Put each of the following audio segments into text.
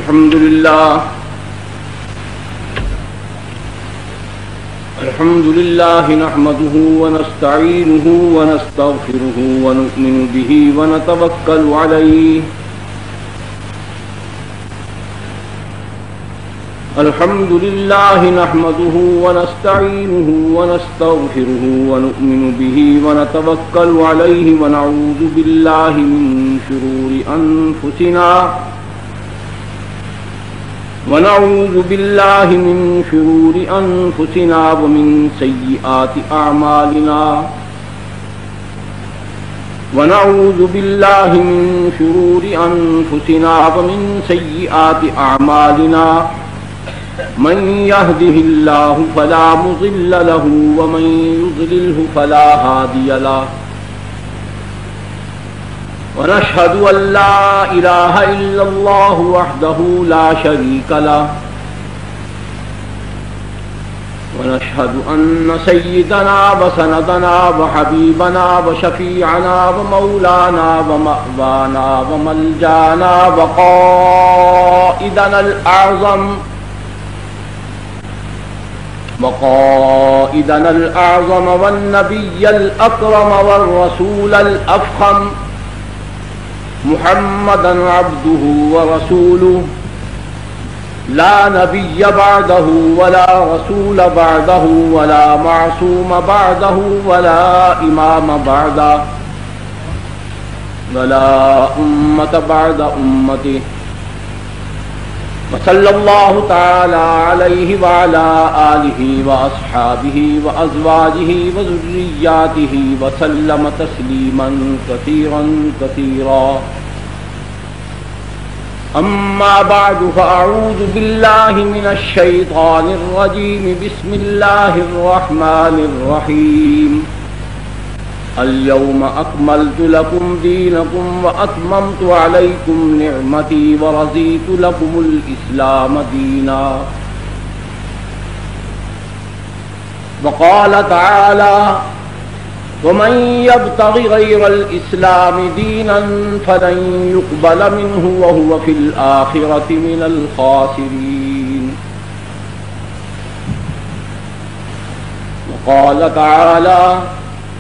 الحمد لله نحمده ونستعينه ونستغفره ونؤمن به ونتوكل عليه. الحمد لله نحمده ونستعينه ونستغفره ونؤمن به ونتوكل عليه ونعوذ بالله من شرور أنفسنا ومن سيئات أعمالنا من يهده الله فلا مضل له ومن يضلله فلا هادي له ونشهد أن لا إله إلا الله وحده لا شريك له ونشهد أن سيدنا وسندنا وحبيبنا وشفيعنا ومولانا ومأوانا وملجانا وقائدنا الأعظم والنبي الأكرم والرسول الأفخم محمدا عبده ورسوله لا نبي بعده ولا رسول بعده ولا معصوم بعده ولا إمام بعده ولا أمة بعد أمته. وصلى الله تعالى عليه وعلى آله وأصحابه وأزواجه وذرياته وسلم تسليما كثيرا كثيرا. أما بعد فأعوذ بالله من الشيطان الرجيم. بسم الله الرحمن الرحيم. اليوم أكملت لكم دينكم وأتممت عليكم نعمتي ورضيت لكم الإسلام دينا. وقال تعالى: ومن يبتغ غير الإسلام دينا فلن يقبل منه وهو في الآخرة من الخاسرين. وقال تعالى: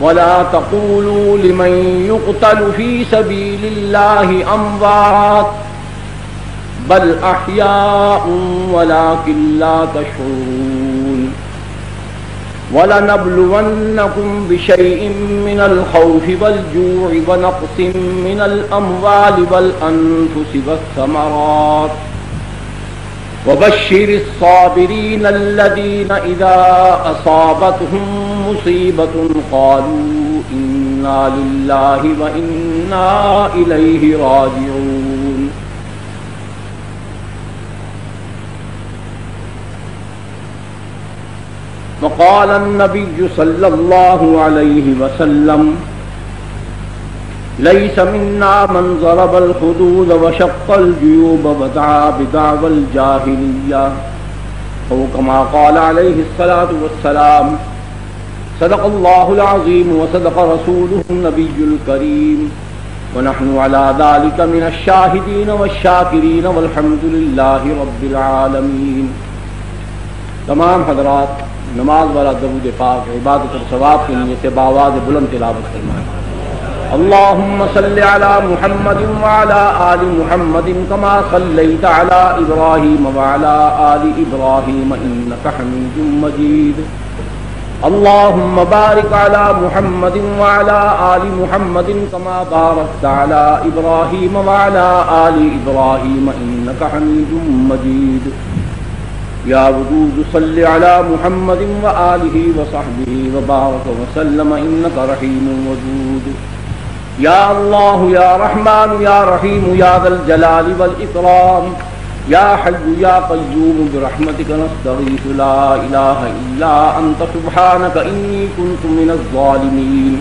ولا تقولوا لمن يقتل في سبيل الله أموات بل أحياء ولكن لا تشعرون. ولنبلونكم بشيء من الخوف والجوع ونقص من الأموال والأنفس والثمرات وبشر الصابرين الذين إذا أصابتهم مصيبة قالوا إنا لله وإنا إليه راجعون. وقال النبي صلى الله عليه وسلم: ليس منا من ضرب الحدود وشق الجيوب ودعا بدعوى الجاهلية أو كما قال عليه الصلاة والسلام. صدق الله العظيم وصدق رسوله النبي الكريم ونحن على ذلك من الشاهدين والشاكرين والحمد لله رب العالمين. تمام حضرات نماز والا درود پاک عبادت اور ثواب کے نیت سے باواز بلند تلاوت فرمائیں. اللهم صل على محمد وعلى آل محمد كما صليت على إبراهيم وعلى آل إبراهيم إنك حميد مجيد. اللهم بارك على محمد وعلى آل محمد كما باركت على إبراهيم وعلى آل إبراهيم إنك حميد مجيد. يا ودود صل على محمد وآله وصحبه وبارك وسلم إنك رحيم ودود. يا الله يا رحمن يا رحيم يا ذا الجلال والإكرام يا حي يا قيوم برحمتك نستغيث لا إله إلا أنت سبحانك إني كنت من الظالمين.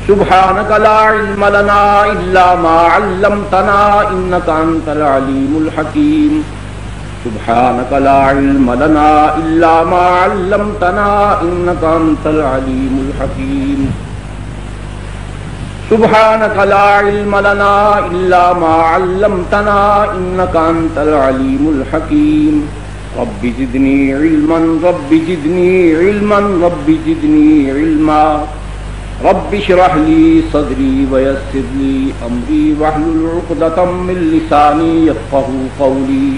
سبحانك لا علم لنا إلا ما علمتنا إنك أنت العليم الحكيم. سبحانك لا علم لنا إلا ما علمتنا إنك أنت العليم الحكيم. سبحانك لا علم لنا إلا ما علمتنا إنك أنت العليم الحكيم رب زدني علما رب زدني علما رب زدني علما رب اشرح لي صدري ويسر لي أمري واحلل عقدة من لساني يفقهوا قولي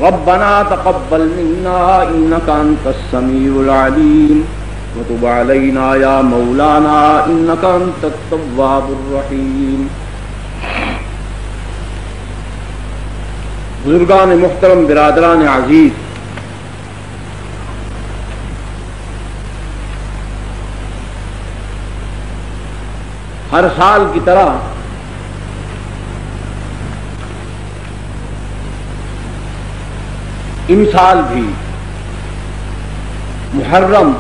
ربنا تقبل منا إنك أنت السميع العليم وتب علينا يا مولانا إنك أنت التواب الرحيم. بزرگان محترم، برادران عزیز، ہر سال کی طرح ان سال بھی محرم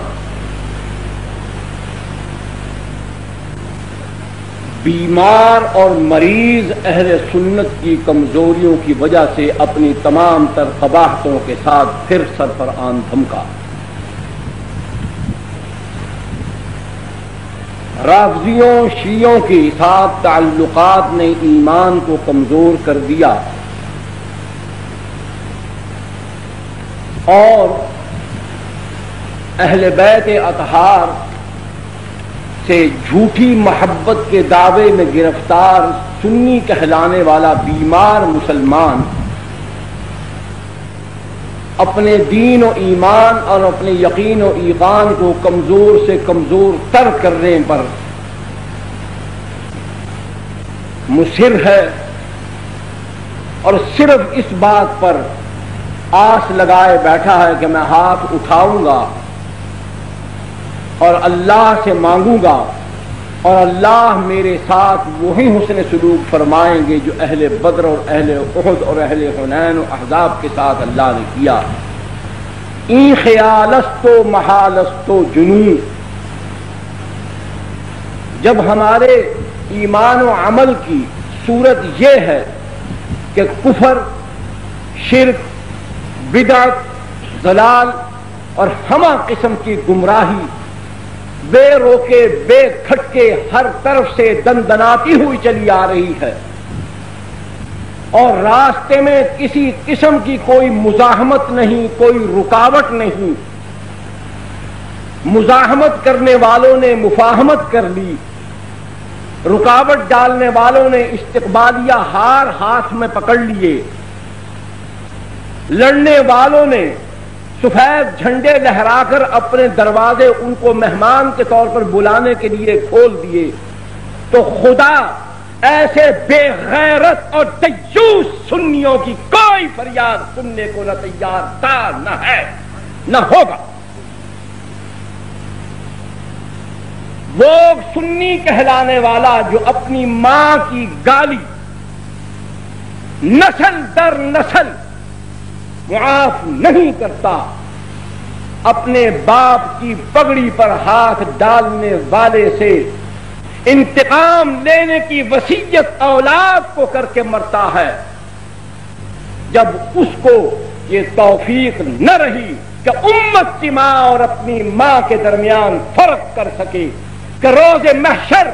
بیمار اور مریض اہل سنت کی کمزوریوں کی وجہ سے اپنی تمام تر قباحتوں کے ساتھ پھر سرفرآن دھمکا. رافضیوں شیعوں کے ساتھ تعلقات نے ایمان کو کمزور کر دیا اور اہل بیت اطہار سے جھوٹی محبت کے دعوے میں گرفتار سنی کہلانے والا بیمار مسلمان اپنے دین و ایمان اور اپنے یقین و ایقان کو کمزور سے کمزور تر کرنے پر مصر ہے اور صرف اس بات پر آس لگائے بیٹھا ہے کہ میں ہاتھ اٹھاؤں گا اور اللہ سے مانگوں گا اور اللہ میرے ساتھ وہی حسن سلوک فرمائیں گے جو اہل بدر اور اہل احد اور اہل حنین و احزاب کے ساتھ اللہ نے کیا. این خیالست و محالست و جنون. جب ہمارے ایمان و عمل کی صورت یہ ہے کہ کفر، شرک، بدعت، ضلال اور ہمہ قسم کی گمراہی بے روکے بے کھٹکے ہر طرف سے دندناتی ہوئی چلی آ رہی ہے اور راستے میں کسی قسم کی کوئی مزاحمت نہیں، کوئی رکاوٹ نہیں. مزاحمت کرنے والوں نے مفاہمت کر لی، رکاوٹ ڈالنے والوں نے استقبالیہ ہار ہاتھ میں پکڑ لیے، لڑنے والوں نے سفید جھنڈے لہرا کر اپنے دروازے ان کو مہمان کے طور پر بلانے کے لیے کھول دیے. تو خدا ایسے بے غیرت اور دیوس سنیوں کی کوئی فریاد سننے کو نہ تیار تھا، نہ ہے، نہ ہوگا. وہ سنی کہلانے والا جو اپنی ماں کی گالی نسل در نسل معاف نہیں کرتا، اپنے باپ کی پگڑی پر ہاتھ ڈالنے والے سے انتقام لینے کی وصیت اولاد کو کر کے مرتا ہے. جب اس کو یہ توفیق نہ رہی کہ امت کی ماں اور اپنی ماں کے درمیان فرق کر سکے کہ روز محشر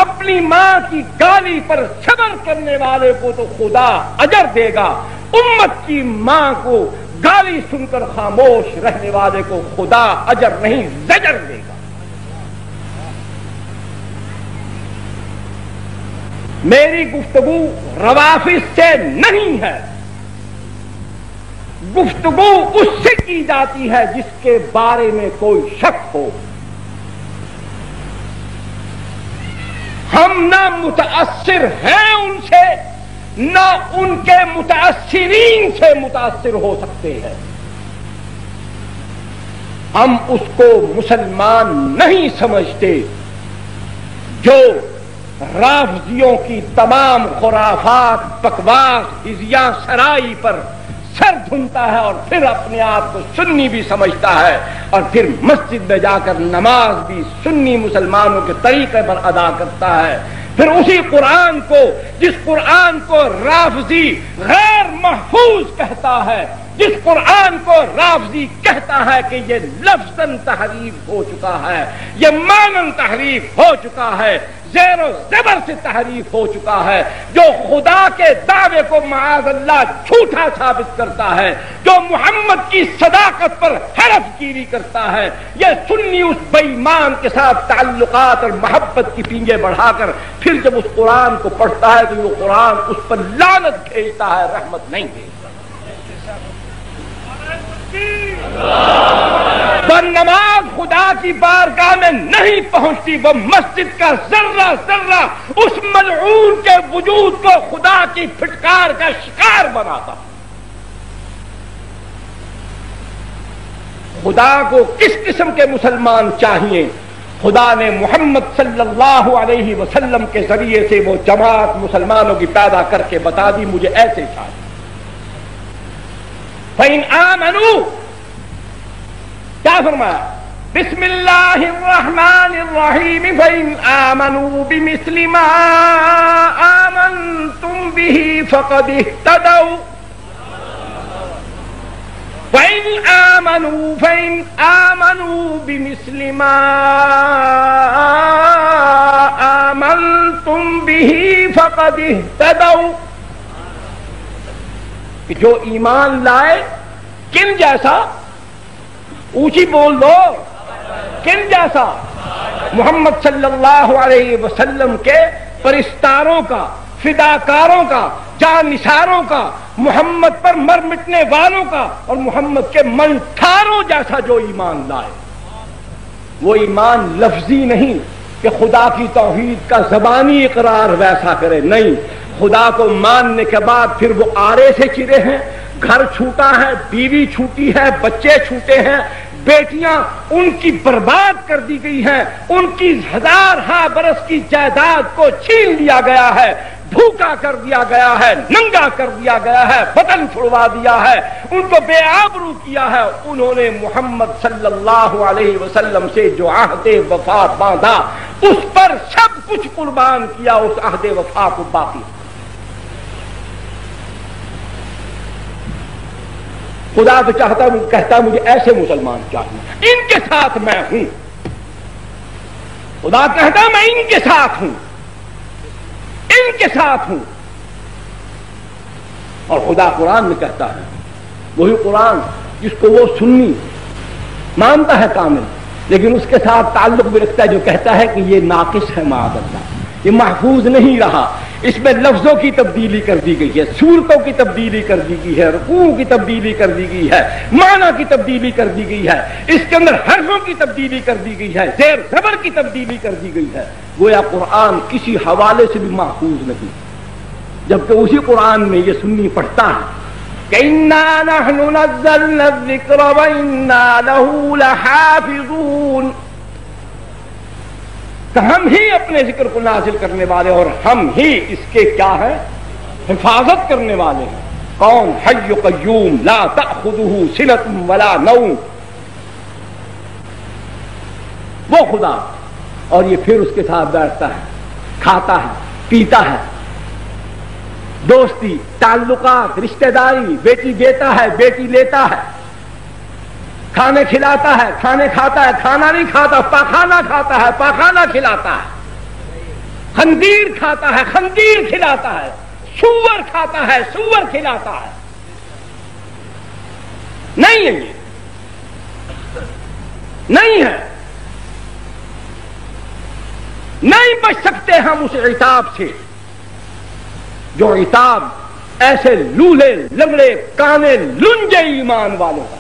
اپنی ماں کی گالی پر صبر کرنے والے کو تو خدا اجر دے گا، امت کی ماں کو گالی سن کر خاموش رہنے والے کو خدا اجر نہیں زجر دے گا. میری گفتگو روافض سے نہیں ہے، گفتگو اس سے کی جاتی ہے جس کے بارے میں کوئی شک ہو. ہم نہ متاثر ہیں ان سے، نہ ان کے متاثرین سے متاثر ہو سکتے ہیں. ہم اس کو مسلمان نہیں سمجھتے جو رافضیوں کی تمام خرافات، بکواس، ہزیاں سرائی پر سر دھنتا ہے اور پھر اپنے آپ کو سنی بھی سمجھتا ہے اور پھر مسجد میں جا کر نماز بھی سنی مسلمانوں کے طریقے پر ادا کرتا ہے. پھر اسی قرآن کو، جس قرآن کو رافضی غیر محفوظ کہتا ہے، جس قرآن کو رافضی کہتا ہے کہ یہ لفظاً تحریف ہو چکا ہے، یہ معناً تحریف ہو چکا ہے، زیر و زبر سے تحریف ہو چکا ہے، جو خدا کے دعوے کو معاذ اللہ جھوٹا ثابت کرتا ہے، جو محمد کی صداقت پر حرف گیری کرتا ہے، یہ سنی اس بے ایمان کے ساتھ تعلقات اور محبت کی پینگیں بڑھا کر پھر جب اس قرآن کو پڑھتا ہے تو وہ قرآن اس پر لعنت بھیجتا ہے، رحمت نہیں بھیجتا۔ تو نماز خدا کی بارگاہ میں نہیں پہنچتی، وہ مسجد کا ذرہ ذرہ اس ملعون کے وجود کو خدا کی پھٹکار کا شکار بناتا۔ خدا کو کس قسم کے مسلمان چاہیے؟ خدا نے محمد صلی اللہ علیہ وسلم کے ذریعے سے وہ جماعت مسلمانوں کی پیدا کر کے بتا دی، مجھے ایسے چاہیے۔ فَإِنْ آمَنُوا، کیا فرمایا؟ بسم اللہ الرحمن الرحیم، فَإِنْ آمَنُوا بِمِثْلِ مَا آمَنْتُمْ بِهِ فَقَدِ اهْتَدَوْا فَإِنْ آمَنُوا بِمِثْلِ مَا آمَنْتُمْ بِهِ فَقَدِ اهْتَدَوْا، کہ جو ایمان لائے کن جیسا؟ اونچی بول دو، کن جیسا؟ محمد صلی اللہ علیہ وسلم کے پرستاروں کا، فداکاروں کا، جان نثاروں کا، محمد پر مر مٹنے والوں کا اور محمد کے منتھاروں جیسا جو ایمان لائے۔ وہ ایمان لفظی نہیں کہ خدا کی توحید کا زبانی اقرار ویسا کرے، نہیں، خدا کو ماننے کے بعد پھر وہ آرے سے چرے ہیں، گھر چھوٹا ہے، بیوی چھوٹی ہے، بچے چھوٹے ہیں، بیٹیاں ان کی برباد کر دی گئی ہیں، ان کی ہزارہا برس کی جائیداد کو چھین لیا گیا ہے، بھوکا کر دیا گیا ہے، ننگا کر دیا گیا ہے، بدن چھڑوا دیا ہے، ان کو بے آبرو کیا ہے۔ انہوں نے محمد صلی اللہ علیہ وسلم سے جو عہد وفا باندھا اس پر سب کچھ قربان کیا، اس عہد وفا کو باقی۔ خدا تو چاہتا کہتا مجھے ایسے مسلمان چاہیے، ان کے ساتھ میں ہوں۔ خدا کہتا میں ان کے ساتھ ہوں، ان کے ساتھ ہوں۔ اور خدا قرآن میں کہتا ہے، وہی قرآن جس کو وہ سنی مانتا ہے کامل، لیکن اس کے ساتھ تعلق بھی رکھتا ہے، جو کہتا ہے کہ یہ ناقص ہے معاذ اللہ، یہ محفوظ نہیں رہا، اس میں لفظوں کی تبدیلی کر دی گئی ہے، صورتوں کی تبدیلی کر دی گئی ہے، رکوع کی تبدیلی کر دی گئی ہے، معنی کی تبدیلی کر دی گئی ہے، اس کے اندر حرفوں کی تبدیلی کر دی گئی ہے، زیر زبر کی تبدیلی کر دی گئی ہے۔ گویا قرآن کسی حوالے سے بھی محفوظ نہیں، جبکہ اسی قرآن میں یہ سنی پڑھتا ہے کہ اِنَّا نَحْنُ نَزَّلْنَا الذِّكْرَ وَإِنَّا لَهُ لَحَافِظُونَ، کہ ہم ہی اپنے ذکر کو نازل کرنے والے اور ہم ہی اس کے کیا ہیں؟ حفاظت کرنے والے ہیں۔ کون؟ حی قیوم لا تأخذہ سنۃ ولا نوم، وہ خدا، اور یہ پھر اس کے ساتھ بیٹھتا ہے، کھاتا ہے، پیتا ہے، دوستی، تعلقات، رشتہ داری، بیٹی دیتا ہے، بیٹی لیتا ہے، کھانے کھلاتا ہے، کھانے کھاتا ہے، کھانا نہیں کھاتا، پاخانہ کھاتا ہے، پاخانہ کھلاتا ہے، خنزیر کھاتا ہے، خنزیر کھلاتا ہے، سور کھاتا ہے، سور کھلاتا ہے۔ نہیں ہے، یہ نہیں ہے، نہیں بچ سکتے ہم اس عتاب سے، جو عتاب ایسے لولے لنگڑے کانے لنجے ایمان والوں کا،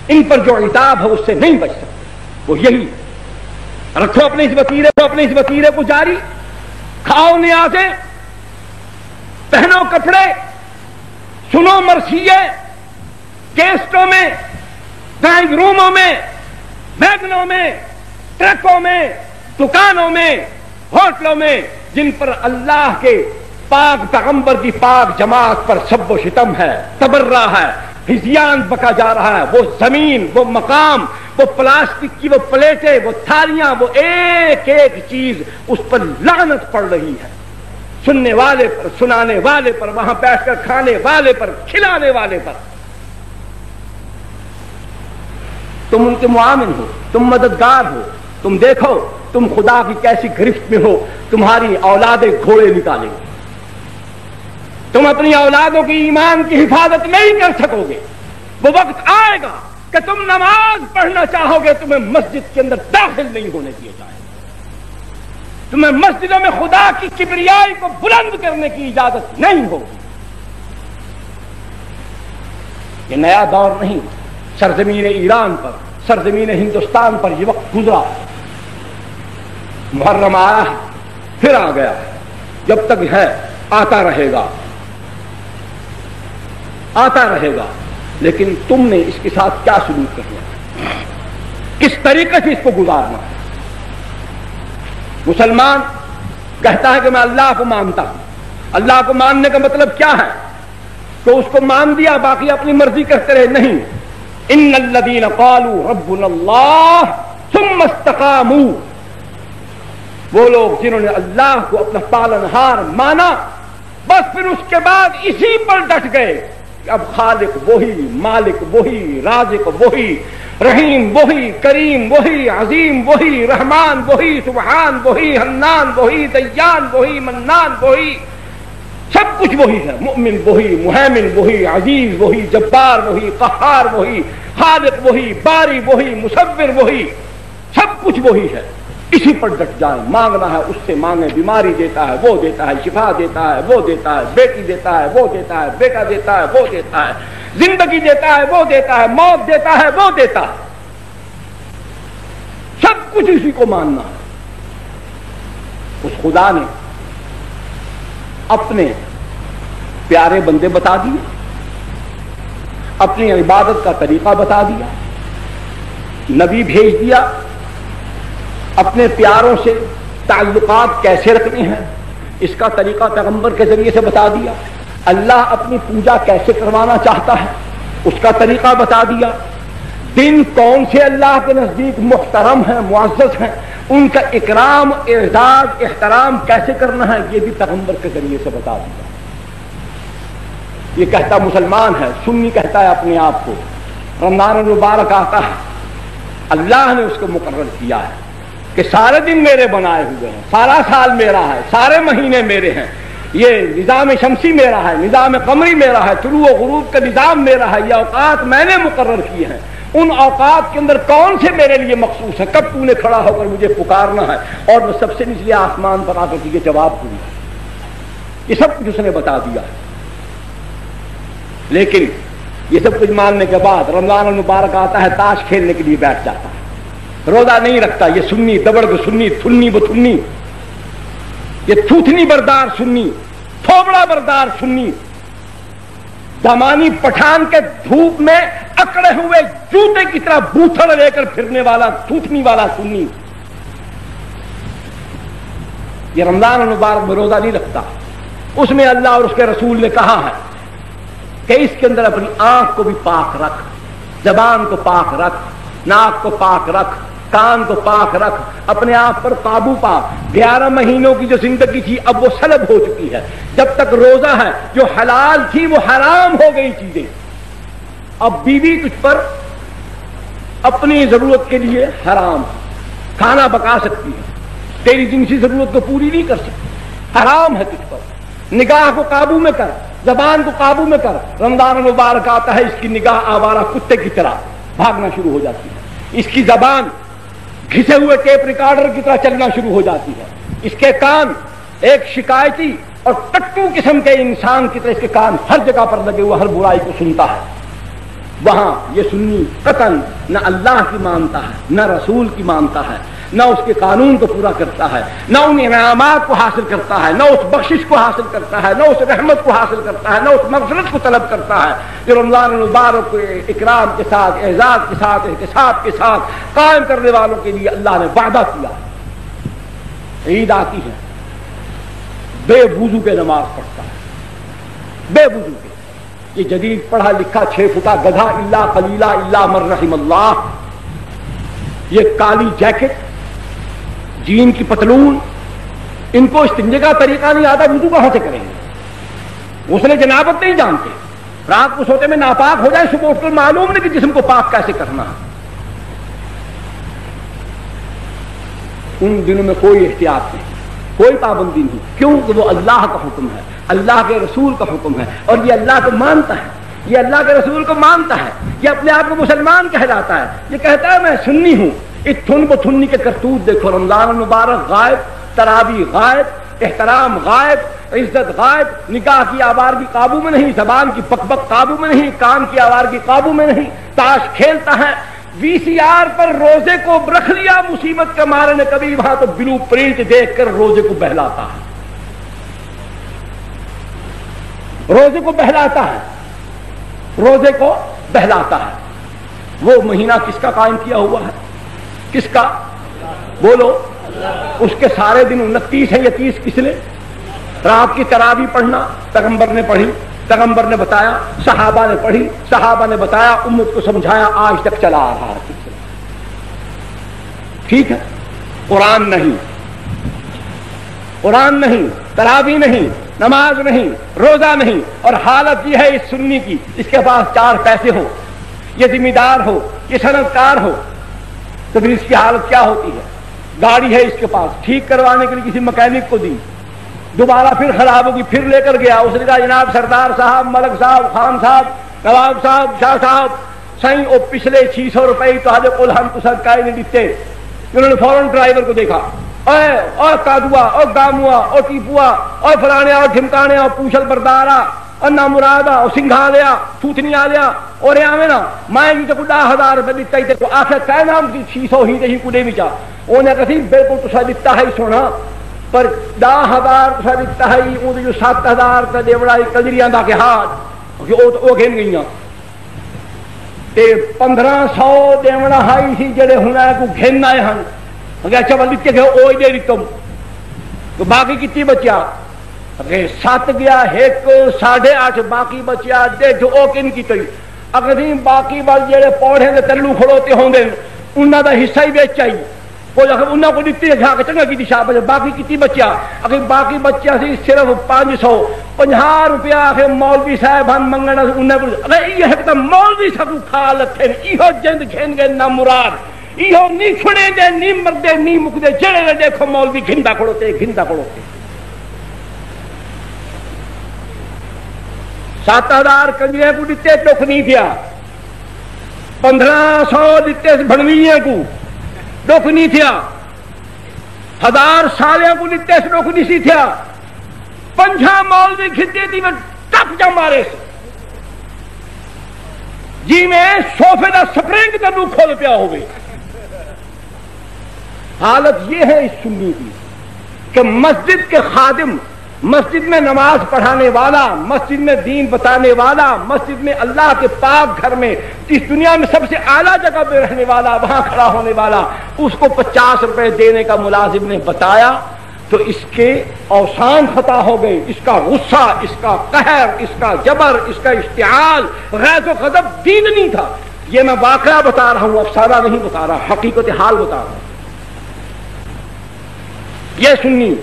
ان پر جو عتاب ہے اس سے نہیں بچ سکتے۔ وہ یہی، رکھو اپنے اس وتیرے کو جاری، کھاؤ نیازیں، پہنو کپڑے، سنو مرثیے، کیسٹوں میں، ڈرائنگ روموں میں، ویگنوں میں، ٹرکوں میں، دکانوں میں، ہوٹلوں میں، جن پر اللہ کے پاک پیغمبر کی پاک جماعت پر سب و شتم ہے، تبرہ ہے، ہزیان بکا جا رہا ہے، وہ زمین، وہ مقام، وہ پلاسٹک کی وہ پلیٹیں، وہ تھالیاں، وہ ایک ایک چیز اس پر لعنت پڑ رہی ہے، سننے والے پر، سنانے والے پر، وہاں بیٹھ کر کھانے والے پر، کھلانے والے پر۔ تم ان کے معاون ہو، تم مددگار ہو، تم دیکھو تم خدا کی کیسی گرفت میں ہو، تمہاری اولادیں گھوڑے نکالیں گے، تم اپنی اولادوں کی ایمان کی حفاظت نہیں کر سکو گے۔ وہ وقت آئے گا کہ تم نماز پڑھنا چاہو گے، تمہیں مسجد کے اندر داخل نہیں ہونے دیا جائے گا، تمہیں مسجدوں میں خدا کی کبریائی کو بلند کرنے کی اجازت نہیں ہوگی۔ یہ نیا دور نہیں، سرزمین ایران پر، سرزمین ہندوستان پر یہ وقت گزرا، محرم آیا ہے پھر آ گیا، جب تک ہے آتا رہے گا، آتا رہے گا۔ لیکن تم نے اس کے ساتھ کیا سلوک کرنا ہے، کس طریقے سے اس کو گزارنا ہے؟ مسلمان کہتا ہے کہ میں اللہ کو مانتا ہوں، اللہ کو ماننے کا مطلب کیا ہے؟ تو اس کو مان دیا، باقی اپنی مرضی کرتے رہے، نہیں۔ ان الذین قالوا ربنا اللہ ثم استقاموا، وہ لوگ جنہوں نے اللہ کو اپنا پالنہار مانا، بس پھر اس کے بعد اسی پر ڈٹ گئے کہ اب خالق وہی، مالک وہی، رازق وہی، رحیم وہی، کریم وہی، عظیم وہی، رحمان وہی، سبحان وہی، حنان وہی، دیان وہی، منان وہی، سب کچھ وہی ہے، مؤمن وہی، مہیمن وہی، عزیز وہی، جبار وہی، قہار وہی، خالق وہی، باری وہی، مصور وہی، سب کچھ وہی ہے۔ اسی پر ڈٹ جائیں، مانگنا ہے اس سے مانگیں، بیماری دیتا ہے وہ دیتا ہے، شفا دیتا ہے وہ دیتا ہے، بیٹی دیتا ہے وہ دیتا ہے، بیٹا دیتا ہے وہ دیتا ہے، زندگی دیتا ہے وہ دیتا ہے، موت دیتا ہے وہ دیتا ہے، سب کچھ اسی کو ماننا ہے۔ اس خدا نے اپنے پیارے بندے بتا دیے، اپنی عبادت کا طریقہ بتا دیا، نبی بھیج دیا، اپنے پیاروں سے تعلقات کیسے رکھنے ہیں اس کا طریقہ پیغمبر کے ذریعے سے بتا دیا، اللہ اپنی پوجا کیسے کروانا چاہتا ہے اس کا طریقہ بتا دیا، دن کون سے اللہ کے نزدیک محترم ہیں، معزز ہیں، ان کا اکرام، اعزاز، احترام کیسے کرنا ہے یہ بھی پیغمبر کے ذریعے سے بتا دیا۔ یہ کہتا مسلمان ہے، سنی کہتا ہے اپنے آپ کو، رمضان المبارک آتا ہے، اللہ نے اس کو مقرر کیا ہے کہ سارے دن میرے بنائے ہوئے ہیں، سارا سال میرا ہے، سارے مہینے میرے ہیں، یہ نظام شمسی میرا ہے، نظام قمری میرا ہے، طلوع و غروب کا نظام میرا ہے، یہ اوقات میں نے مقرر کیے ہیں، ان اوقات کے اندر کون سے میرے لیے مخصوص ہے، کب تو نے کھڑا ہو کر مجھے پکارنا ہے اور میں سب سے نچلے آسمان پر آ کر تجھے جواب دوں گا، یہ سب کچھ اس نے بتا دیا ہے۔ لیکن یہ سب کچھ ماننے کے بعد رمضان المبارک آتا ہے، تاش کھیلنے کے لیے بیٹھ جاتا ہے، روزہ نہیں رکھتا، یہ سنی دبڑگ سنی، تھنی بتھنی، یہ تھوتنی بردار سنی، تھوبڑا بردار سنی، دمانی پٹھان کے دھوپ میں اکڑے ہوئے جوتے کی طرح بوتھڑ لے کر پھرنے والا تھوتنی والا سنی، یہ رمضان المبارک میں روزہ نہیں رکھتا۔ اس میں اللہ اور اس کے رسول نے کہا ہے کہ اس کے اندر اپنی آنکھ کو بھی پاک رکھ، زبان کو پاک رکھ، ناک کو پاک رکھ، کان کو پاک رکھ، اپنے آپ پر قابو پا۔ 11 مہینوں کی جو زندگی تھی اب وہ سلب ہو چکی ہے، جب تک روزہ ہے جو حلال تھی وہ حرام ہو گئی چیزیں۔ اب بیوی تجھ پر اپنی ضرورت کے لیے حرام، کھانا پکا سکتی ہے، تیری جنسی ضرورت کو پوری نہیں کر سکتی، حرام ہے تجھ پر۔ نگاہ کو قابو میں کر، زبان کو قابو میں کر۔ رمضان مبارک آتا ہے، اس کی نگاہ آوارہ کتے کی طرح بھاگنا شروع ہو جاتی ہے، اس کی زبان گھسے ہوئے ٹیپ ریکارڈر کی طرح چلنا شروع ہو جاتی ہے، اس کے کان ایک شکایتی اور ٹٹو قسم کے انسان کی طرح اس کے کان ہر جگہ پر لگے ہوئے ہر برائی کو سنتا ہے۔ وہاں یہ سنی قطعاً نہ اللہ کی مانتا ہے، نہ رسول کی مانتا ہے، نہ اس کے قانون کو پورا کرتا ہے، نہ ان انعامات کو حاصل کرتا ہے، نہ اس بخشش کو حاصل کرتا ہے، نہ اس رحمت کو حاصل کرتا ہے، نہ اس مغفرت کو طلب کرتا ہے جو رمضان المبارک کو اکرام کے ساتھ، اعزاز کے ساتھ، احتساب کے ساتھ قائم کرنے والوں کے لیے اللہ نے وعدہ کیا۔ عید آتی ہے، بے وضو کے نماز پڑھتا ہے، بے وضو کے، یہ جدید پڑھا لکھا 6 فٹا گدھا الا قلیلا الا من رحم اللہ، یہ کالی جیکٹ، جین کی پتلون، ان کو استنجے کا طریقہ نہیں آتا، وضو کہاں سے کریں گے؟ غسل جنابت نہیں جانتے، رات کو سوتے میں ناپاک ہو جائے، صبح اٹھ کر معلوم نہیں کہ جسم کو پاک کیسے کرنا ہے۔ ان دنوں میں کوئی احتیاط نہیں، کوئی پابندی نہیں، کیونکہ وہ اللہ کا حکم ہے، اللہ کے رسول کا حکم ہے، اور یہ اللہ کو مانتا ہے، یہ اللہ کے رسول کو مانتا ہے، یہ اپنے آپ کو مسلمان کہلاتا ہے، یہ کہتا ہے میں سنی ہوں۔ اس تھن کو تھنی کے کرتوت دیکھو، رمضان المبارک غائب، تراویح غائب، احترام غائب، عزت غائب، نکاح کی آوارگی قابو میں نہیں، زبان کی بک بک قابو میں نہیں، کان کی آوارگی قابو میں نہیں، تاش کھیلتا ہے، وی سی آر پر روزے کو رکھ لیا مصیبت کے مارے نے کبھی، وہاں تو بلو پرنٹ دیکھ کر روزے کو بہلاتا ہے، روزے کو بہلاتا ہے، روزے کو بہلاتا ہے۔ وہ مہینہ کس کا قائم کیا ہوا ہے؟ کس کا؟ بولو۔ اس کے سارے دن 29 ہیں یا 30 کس نے؟ رات کی تراویح پڑھنا پیغمبر نے پڑھی، پیغمبر نے بتایا، صحابہ نے پڑھی، صحابہ نے بتایا، امت کو سمجھایا، آج تک چلا آ رہا ہے۔ ٹھیک ہے، قرآن نہیں، قرآن نہیں، تراویح نہیں، نماز نہیں، روزہ نہیں، اور حالت یہ ہے اس سنی کی، اس کے پاس 4 پیسے ہو، یہ ذمہ دار ہو، یہ صنعتکار ہو، تو پھر اس کی حالت کیا ہوتی ہے؟ گاڑی ہے اس کے پاس، ٹھیک کروانے کے لیے کسی مکینک کو دی، دوبارہ پھر خراب ہوگی، پھر لے کر گیا، اس نے کہا جناب سردار صاحب، ملک صاحب، خان صاحب، نواب صاحب، شاہ صاحب، سائیں او پچھلے 600 روپئے تو حد قل ہم تو سرکاری نہیں دیتے۔ انہوں نے فوراً ڈرائیور کو دیکھا، اور کادوا اور گاموا اور ٹیپوا اور فلانے اور ڈھمکانے اور پوچھل بردارا اور نامرادا اور سنگھا لیا تھوتنی آ لیا اور میں نا میں جی کو 10,000 روپئے دیتا ہی تے آخر کہ نام کی 600 ہی تے کڈے وچا انہیں کہا بالکل تصا دیتا ہے سونا پر 10,000 تصا دیتا ہے وہ جو 7,000 کا دیوڑا کجریاں دا کے ہاتھ وہ گھن گئیاں تے 1,500 دیوڑا ہائی سی جڑے ہونا کو گھن آئے ہن اچھا بل دیتے گئے اوئی دے دیتم تو باقی کتنی بچیا 7 گیا 1 8.5 باقی بچیا 1.5 او کن کی تھی اگر باقی بل جڑے پوڑے دے تلو کھڑوتے ہوں گے انہاں دا حصہ ہی بیچ چاہیے کوئی اگر انہاں کو دیتی ہے کہ چنگا کی شاہ باقی کتنی بچیا اگر باقی بچیا سی صرف 550 روپیہ آخر مولوی صاحب ہم منگنا انہیں کو اگر یہ ہے کہ مولوی صاحب کھا لتھے ایہو جند گھن گئے نا مراد ایہو نی کھڑے دے نی مردے نی مکدے جڑے دیکھو مولوی گھندا کھڑوتے 7,000 کنجرے کو دیتے ٹوک نہیں تھیا 1,500 دیتے بھنویے کو ڈوک نہیں تھیا 1,000 سالیاں کو دیتے ڈوک نہیں سی تھیا 5 مولوی کھدے تھی میں ٹپ جا مارے جی میں سوفے دا سپرنگ کا نو کھول پیا ہوئے حالت یہ ہے اس سنی کی کہ مسجد کے خادم مسجد میں نماز پڑھانے والا مسجد میں دین بتانے والا مسجد میں اللہ کے پاک گھر میں اس دنیا میں سب سے اعلیٰ جگہ پہ رہنے والا وہاں کھڑا ہونے والا اس کو 50 روپے دینے کا ملازم نے بتایا تو اس کے اوسان خطا ہو گئے اس کا غصہ اس کا قہر اس کا جبر اس کا اشتعال غیظ و غضب دین نہیں تھا یہ میں واقعہ بتا رہا ہوں افسانہ نہیں بتا رہا حقیقت حال بتا رہا ہوں یہ سنی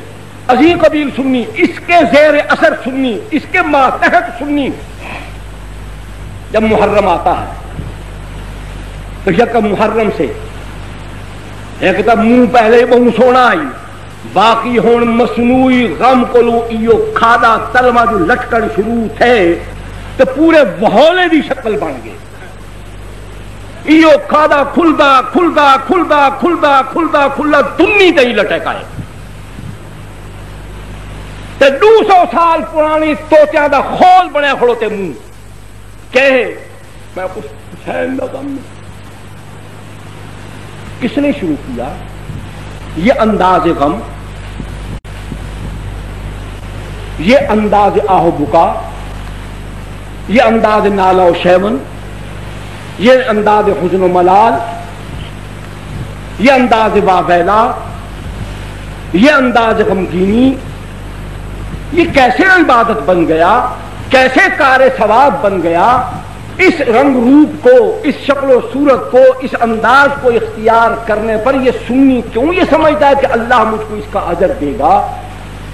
عظیم قبیل سنی اس کے زیر اثر سنی اس کے ماتحت سنی جب محرم آتا ہے تو یک محرم سے ایک تو منہ پہلے منہ سونا آئی باقی ہون مصنوعی غم کلو ایو کھادا تلما جو لٹکن شروع تھے تو پورے وہولے دی شکل بن گئے ایو کھادا کھلدا کھلدا کھلدا کھلدا کھلدا کھلدا دنی تے لٹکائے 200 سال پرانی توتیاں دا خول بنے کھڑوتے منہ کہے میں کچھ پوچھائیں گا کس نے شروع کیا یہ انداز غم یہ انداز آہ بکا یہ انداز نالا و شیون یہ انداز حزن و ملال یہ انداز واویلا یہ انداز غمگینی یہ کیسے عبادت بن گیا کیسے کار ثواب بن گیا اس رنگ روپ کو اس شکل و صورت کو اس انداز کو اختیار کرنے پر یہ سنی کیوں یہ سمجھتا ہے کہ اللہ مجھ کو اس کا اجر دے گا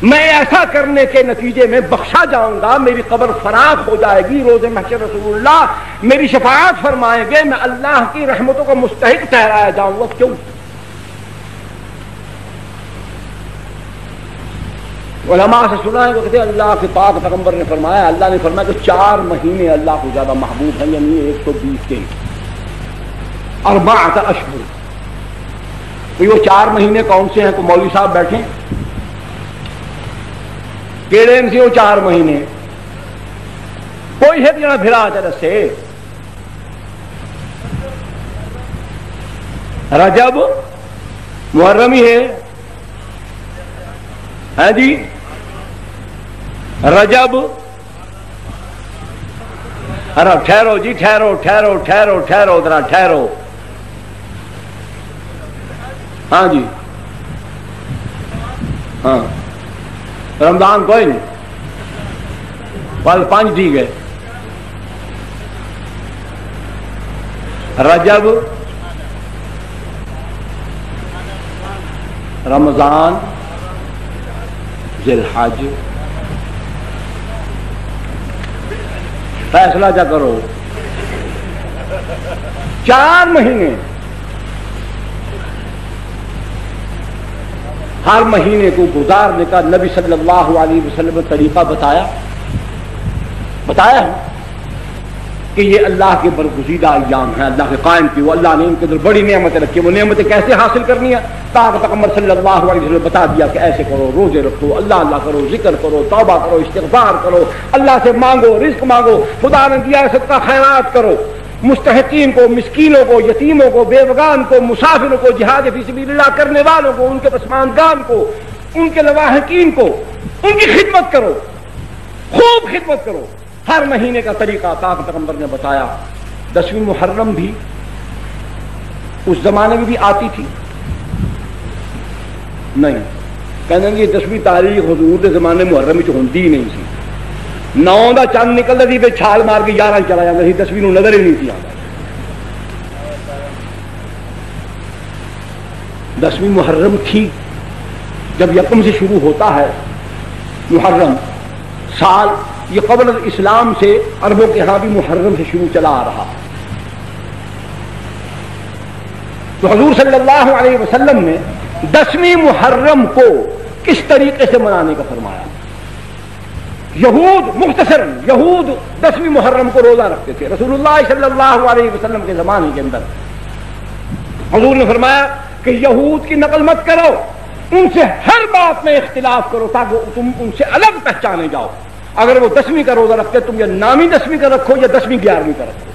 میں ایسا کرنے کے نتیجے میں بخشا جاؤں گا میری قبر فراخ ہو جائے گی روز محشر رسول اللہ میری شفاعت فرمائیں گے میں اللہ کی رحمتوں کا مستحق ٹھہرایا جاؤں گا کیوں علماء سے سنا ہے وہ کہتے ہیں اللہ کے پاک پیغمبر نے فرمایا، اللہ نے فرمایا کہ 4 مہینے اللہ کو زیادہ محبوب ہیں، یعنی 120 دن، 4 اشہر۔ تو وہ 4 مہینے کون سے ہیں؟ کو مولوی صاحب بیٹھے کیڑے سے وہ 4 مہینے کوئی ہے جنا پھرا چل سے رجب محرم ہی ہے جی، رجب، ارے ٹھہرو جی، ٹھہرو ٹھہرو ٹھہرو ٹھہرو ذرا ٹھہرو، ہاں جی، ہاں رمضان کوئی نہیں، کل 5 ٹھیک ہے، رجب، رمضان، ذی الحج، فیصلہ کیا کرو، 4 مہینے، ہر مہینے کو گزارنے کا نبی صلی اللہ علیہ وسلم نے طریقہ بتایا ہے کہ یہ اللہ کے برگزیدہ ایام ہیں، اللہ کے قائم کی، وہ اللہ نے ان کے اندر بڑی نعمتیں رکھی، وہ نعمتیں کیسے حاصل کرنی ہے؟ پاک پیغمبر صلی اللہ علیہ وسلم نے بتا دیا کہ ایسے کرو، روزے رکھو، اللہ اللہ کرو، ذکر کرو، توبہ کرو، استغفار کرو، اللہ سے مانگو، رزق مانگو، خدا نے دیا ہے صدقہ خیرات کرو، مستحقین کو، مسکینوں کو، یتیموں کو، بیوگان کو، مسافروں کو، جہاد فی سبیل اللہ کرنے والوں کو، ان کے پسماندگان کو، ان کے لواحقین کو، ان کی خدمت کرو، خوب خدمت کرو۔ ہر مہینے کا طریقہ پاک پیغمبر نے بتایا۔ 10ویں محرم بھی اس زمانے میں بھی آتی تھی نہیں، کہنے یہ 10ویں تاریخ حضور کے زمانے محرم تو ہوتی ہی نہیں سی، 9 کا چند نکلتا تھی پھر چھال مار کے 11 چلا جاتا تھی، 10ویں نو نظر ہی نہیں تھی آتا۔ 10ویں محرم تھی جب یکم سے شروع ہوتا ہے محرم، سال یہ قبل الاسلام سے عربوں کے ہاں بھی محرم سے شروع چلا آ رہا، تو حضور صلی اللہ علیہ وسلم نے 10ویں محرم کو کس طریقے سے منانے کا فرمایا۔ یہود مختصراً، یہود 10ویں محرم کو روزہ رکھتے تھے، رسول اللہ صلی اللہ علیہ وسلم کے زمانے کے اندر حضور نے فرمایا کہ یہود کی نقل مت کرو، ان سے ہر بات میں اختلاف کرو تاکہ تم ان سے الگ پہچانے جاؤ۔ اگر وہ 10ویں کا روزہ رکھتے تم یا نامی 10ویں کا رکھو یا 10ویں 11ویں کا رکھو،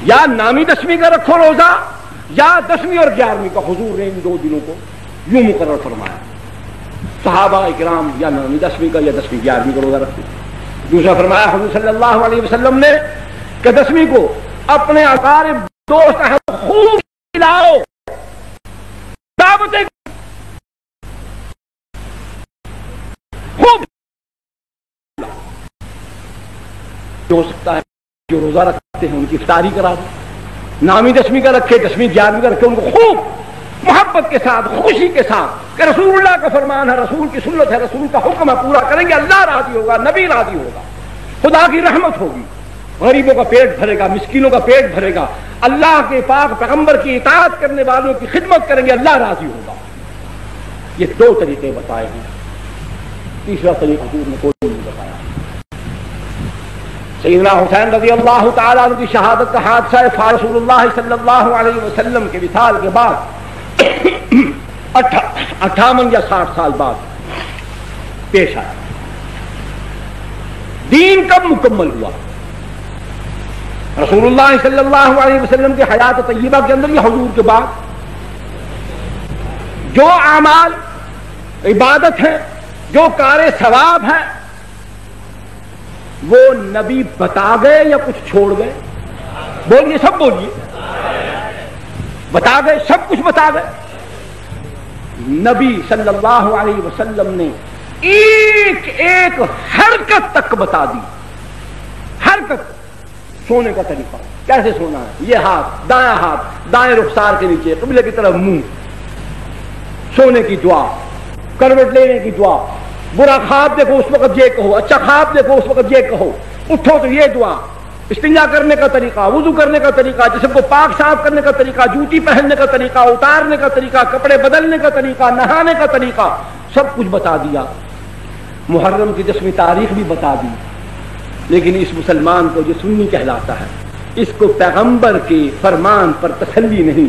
یا نامی 10ویں کا رکھو روزہ یا 10ویں اور 11ویں کا، حضور نے ان 2 دنوں کو یوں مقرر فرمایا۔ صحابہ اکرام یا نامی 10ویں کا یا 10ویں 11ویں کا روزہ رکھتے۔ دوسرا فرمایا حضور صلی اللہ علیہ وسلم نے کہ 10ویں کو اپنے اقارب دوست خوب کھلاؤ، دعوتیں خوب، جو ہو سکتا ہے جو روزہ رکھتے ہیں ان کی افطاری کرا دو، نامی 10ویں کا رکھے، 10ویں 11ویں کا رکھے، ان کو خوب محبت کے ساتھ، خوشی کے ساتھ کہ رسول اللہ کا فرمان ہے، رسول کی سنت ہے، رسول کا حکم ہے، پورا کریں گے، اللہ راضی ہوگا، نبی راضی ہوگا، خدا کی رحمت ہوگی، غریبوں کا پیٹ بھرے گا، مسکینوں کا پیٹ بھرے گا، اللہ کے پاک پیغمبر کی اطاعت کرنے والوں کی خدمت کریں گے، اللہ راضی ہوگا۔ یہ 2 طریقے بتائے ہیں، تیسرا طریقہ حضور نے کوئی نہیں بتایا۔ سیدنا حسین رضی اللہ تعالیٰ عنہ کی شہادت کا حادثہ رسول اللہ صلی اللہ علیہ وسلم کے وصال کے بعد 58 یا 60 سال بعد پیش آیا۔ دین کب مکمل ہوا؟ رسول اللہ صلی اللہ علیہ وسلم کی حیات طیبہ کے اندر یا حضور کے بعد؟ جو اعمال عبادت ہے، جو کار ثواب ہے، وہ نبی بتا گئے یا کچھ چھوڑ گئے؟ بولیے، سب بولیے، بتا گئے، سب کچھ بتا گئے۔ نبی صلی اللہ علیہ وسلم نے ایک ایک حرکت تک بتا دی، حرکت، سونے کا طریقہ کیسے سونا ہے، یہ ہاتھ، دائیں رخسار کے نیچے قبلے کی طرف منہ، سونے کی دعا، کروٹ لینے کی دعا، برا خواب دیکھو اس وقت یہ کہو، اچھا خواب دیکھو اس وقت یہ کہو، اٹھو تو یہ دعا، استنجا کرنے کا طریقہ، وضو کرنے کا طریقہ، جسم کو پاک صاف کرنے کا طریقہ، جوتی پہننے کا طریقہ، اتارنے کا طریقہ، کپڑے بدلنے کا طریقہ، نہانے کا طریقہ، سب کچھ بتا دیا۔ محرم کی 10ویں تاریخ بھی بتا دی۔ لیکن اس مسلمان کو جو سنی کہلاتا ہے، اس کو پیغمبر کے فرمان پر تسلی نہیں،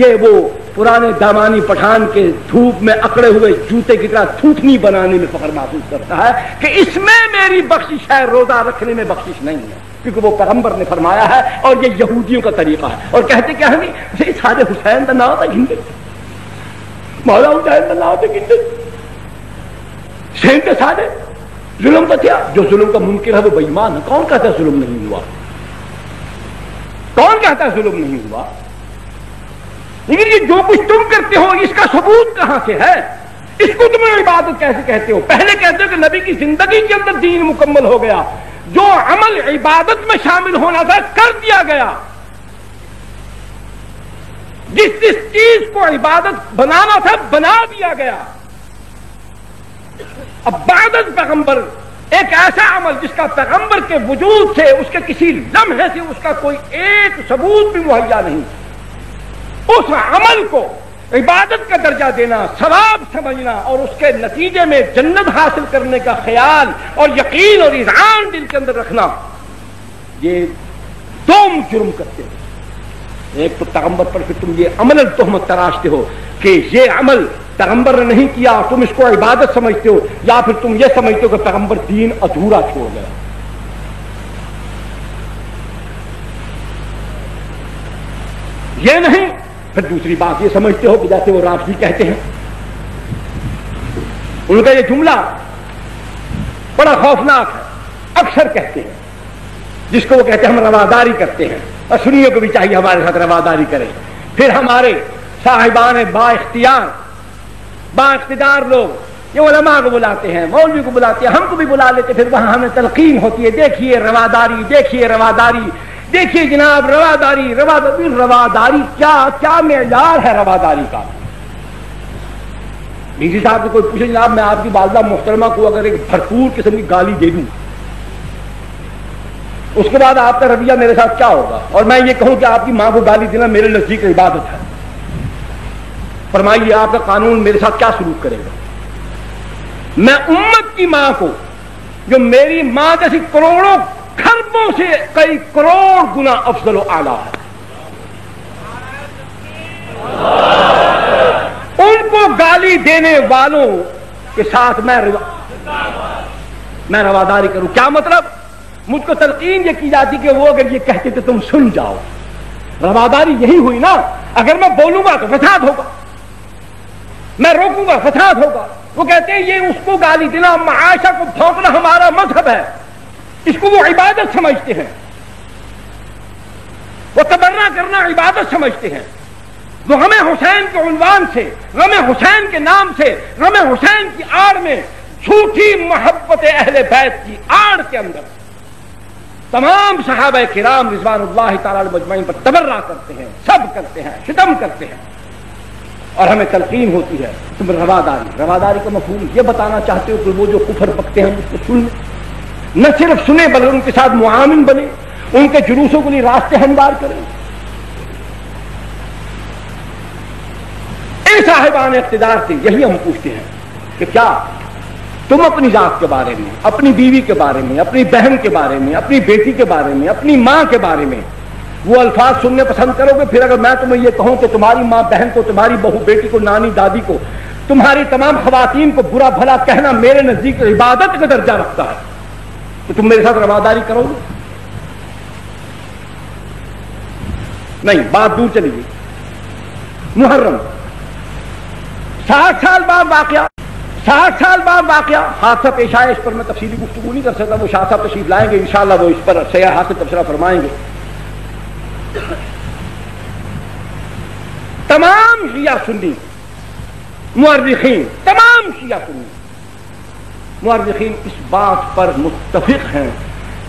یہ وہ پرانے دامانی پٹھان کے دھوپ میں اکڑے ہوئے جوتے کی طرح تھوتنی بنانے میں فخر محسوس کرتا ہے کہ اس میں میری بخشش ہے، روزہ رکھنے میں بخشش نہیں ہے، کیونکہ وہ پیغمبر نے فرمایا ہے اور یہ یہودیوں کا طریقہ ہے۔ اور کہتے کیا ہے؟ سارے حسین کا نام تھا گھنٹے، مولا حسین کا نام تھا گھنٹے، حسین کے سارے ظلم کا کیا؟ جو ظلم کا منکر ہے وہ بے ایمان ہے۔ کون کہتا ہے ظلم نہیں ہوا؟ کون کہتا ہے ظلم نہیں ہوا؟ لیکن یہ جو کچھ تم کرتے ہو اس کا ثبوت کہاں سے ہے؟ اس کو تم عبادت کیسے کہتے ہو؟ پہلے کہتے ہو کہ نبی کی زندگی کے اندر دین مکمل ہو گیا، جو عمل عبادت میں شامل ہونا تھا کر دیا گیا، جس چیز کو عبادت بنانا تھا بنا دیا گیا۔ اب بعد از پیغمبر ایک ایسا عمل جس کا پیغمبر کے وجود سے، اس کے کسی لمحے سے اس کا کوئی ایک ثبوت بھی مہیا نہیں، اس عمل کو عبادت کا درجہ دینا، ثواب سمجھنا اور اس کے نتیجے میں جنت حاصل کرنے کا خیال اور یقین اور اذعان دل کے اندر رکھنا، یہ دو جرم کرتے ہیں۔ ایک تو پیغمبر پر پھر تم یہ عمل تہمت تراشتے ہو کہ یہ عمل پیغمبر نے نہیں کیا، تم اس کو عبادت سمجھتے ہو، یا پھر تم یہ سمجھتے ہو کہ پیغمبر دین ادھورا چھوڑ گیا۔ یہ نہیں، پھر دوسری بات یہ سمجھتے ہو کہ جیسے وہ رافضی کہتے ہیں، ان کا یہ جملہ بڑا خوفناک ہے، اکثر کہتے ہیں، جس کو وہ کہتے ہیں ہم رواداری کرتے ہیں، اور سنیوں کو بھی چاہیے ہمارے ساتھ رواداری کریں۔ پھر ہمارے صاحبان با اقتدار لوگ یہ علماء کو بلاتے ہیں، مولوی کو بلاتے ہیں، ہم کو بھی بلا لیتے، پھر وہاں ہمیں تلقین ہوتی ہے، دیکھیے رواداری، دیکھیے رواداری، دیکھیے جناب رواداری، رواداری کیا معیار ہے رواداری کا؟ ڈی سی صاحب سے کوئی پوچھے جناب میں آپ کی والدہ محترمہ کو اگر ایک بھرپور قسم کی گالی دے دوں، اس کے بعد آپ کا رویہ میرے ساتھ کیا ہوگا؟ اور میں یہ کہوں کہ آپ کی ماں کو گالی دینا میرے نزدیک عبادت ہے، فرمائیے آپ کا قانون میرے ساتھ کیا سلوک کرے گا؟ میں امت کی ماں کو، جو میری ماں جیسی کروڑوں کھربوں سے کئی کروڑ گنا افضل و اعلیٰ ہے، ان کو گالی دینے والوں کے ساتھ میں رواداری کروں؟ کیا مطلب؟ مجھ کو تلقین یہ کی جاتی کہ وہ اگر یہ کہتے تو تم سن جاؤ۔ رواداری یہی ہوئی نا، اگر میں بولوں گا تو فساد ہوگا، میں روکوں گا فساد ہوگا۔ وہ کہتے ہیں یہ اس کو گالی دینا، معاشہ کو بھونکنا ہمارا مذہب ہے، اس کو وہ عبادت سمجھتے ہیں، وہ تبرہ کرنا عبادت سمجھتے ہیں۔ وہ غم حسین کے عنوان سے، غم حسین کے نام سے، غم حسین کی آڑ میں، جھوٹی محبت اہل بیت کی آڑ کے اندر تمام صحابہ کرام رضوان اللہ تعالی علیہم اجمعین پر تبرہ کرتے ہیں، سب کرتے ہیں، ستم کرتے ہیں، اور ہمیں تلقین ہوتی ہے تم رواداری کا مفہوم یہ بتانا چاہتے ہو کہ وہ جو کفر بکتے ہیں اس کو سن، نہ صرف سنیں بلکہ ان کے ساتھ معاون بنے، ان کے جلوسوں کے لیے راستے ہموار کریں۔ اے صاحبان اقتدار سے یہی ہم پوچھتے ہیں کہ کیا تم اپنی ذات کے بارے میں، اپنی بیوی کے بارے میں، اپنی بہن کے بارے میں، اپنی بیٹی کے بارے میں، اپنی ماں کے بارے میں وہ الفاظ سننے پسند کرو گے؟ پھر اگر میں تمہیں یہ کہوں کہ تمہاری ماں بہن کو، تمہاری بہو بیٹی کو، نانی دادی کو، تمہاری تمام خواتین کو برا بھلا کہنا میرے نزدیک عبادت کا درجہ رکھتا ہے، تو تم میرے ساتھ رواداری کرو گے؟ نہیں، بات دور چلی گئی۔ محرم 60 سال بعد واقعہ، 60 سال بعد واقعہ، حادثہ پیش آیا، اس پر میں تفصیلی گفتگو نہیں کر سکتا، وہ شاہ صاحب تشریف لائیں گے انشاءاللہ، وہ اس پر سیاحت سے تبصرہ فرمائیں گے۔ تمام شیعہ سنی مورخین، تمام شیعہ سنی مورخین اس بات پر متفق ہیں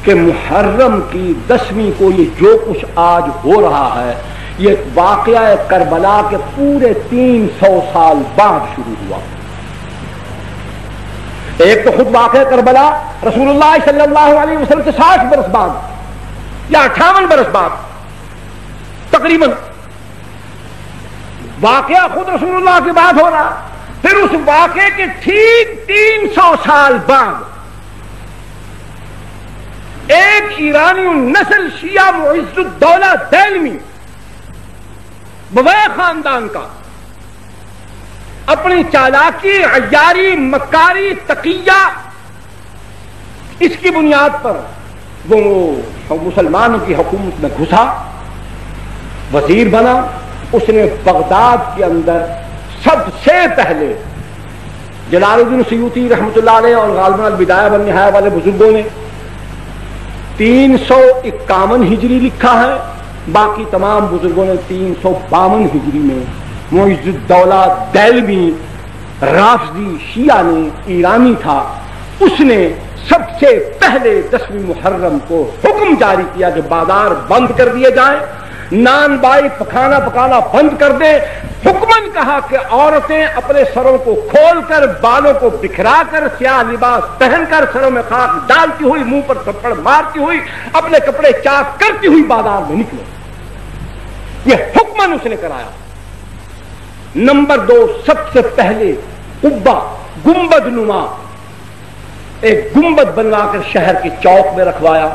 کہ محرم کی 10ویں کو یہ جو کچھ آج ہو رہا ہے یہ واقعہ کربلا کے پورے 300 سال بعد شروع ہوا۔ ایک تو خود واقعہ کربلا رسول اللہ صلی اللہ علیہ وسلم سے 60 برس بعد، یا 58 برس بعد تقریباً واقعہ خود رسول اللہ کی بات ہو رہا. پھر اس واقعے کے ٹھیک 300 سال بعد ایک ایرانی النسل شیعہ معز الدولہ دہلوی بویہ خاندان کا اپنی چالاکی، عیاری، مکاری، تقیہ، اس کی بنیاد پر وہ مسلمانوں کی حکومت میں گھسا، وزیر بنا. اس نے بغداد کے اندر سب سے پہلے جلال الدین سیوطی رحمۃ اللہ علیہ اور غالباً البدایہ والنہایہ والے بزرگوں نے 351 ہجری لکھا ہے، باقی تمام بزرگوں نے 352 ہجری میں معز الدولہ دہلوی رافضی شیعہ نے، ایرانی تھا، اس نے سب سے پہلے 10ویں محرم کو حکم جاری کیا کہ بازار بند کر دیے جائیں، نان بائی پکانا بند کر دیں. حکمن کہا کہ عورتیں اپنے سروں کو کھول کر، بالوں کو بکھرا کر، سیاہ لباس پہن کر، سروں میں خاک ڈالتی ہوئی، منہ پر تھپڑ مارتی ہوئی، اپنے کپڑے چاک کرتی ہوئی بازار میں نکلے. یہ حکمن اس نے کرایا. نمبر 2، سب سے پہلے قبہ گنبد نما ایک گنبد بنوا کر شہر کے چوک میں رکھوایا،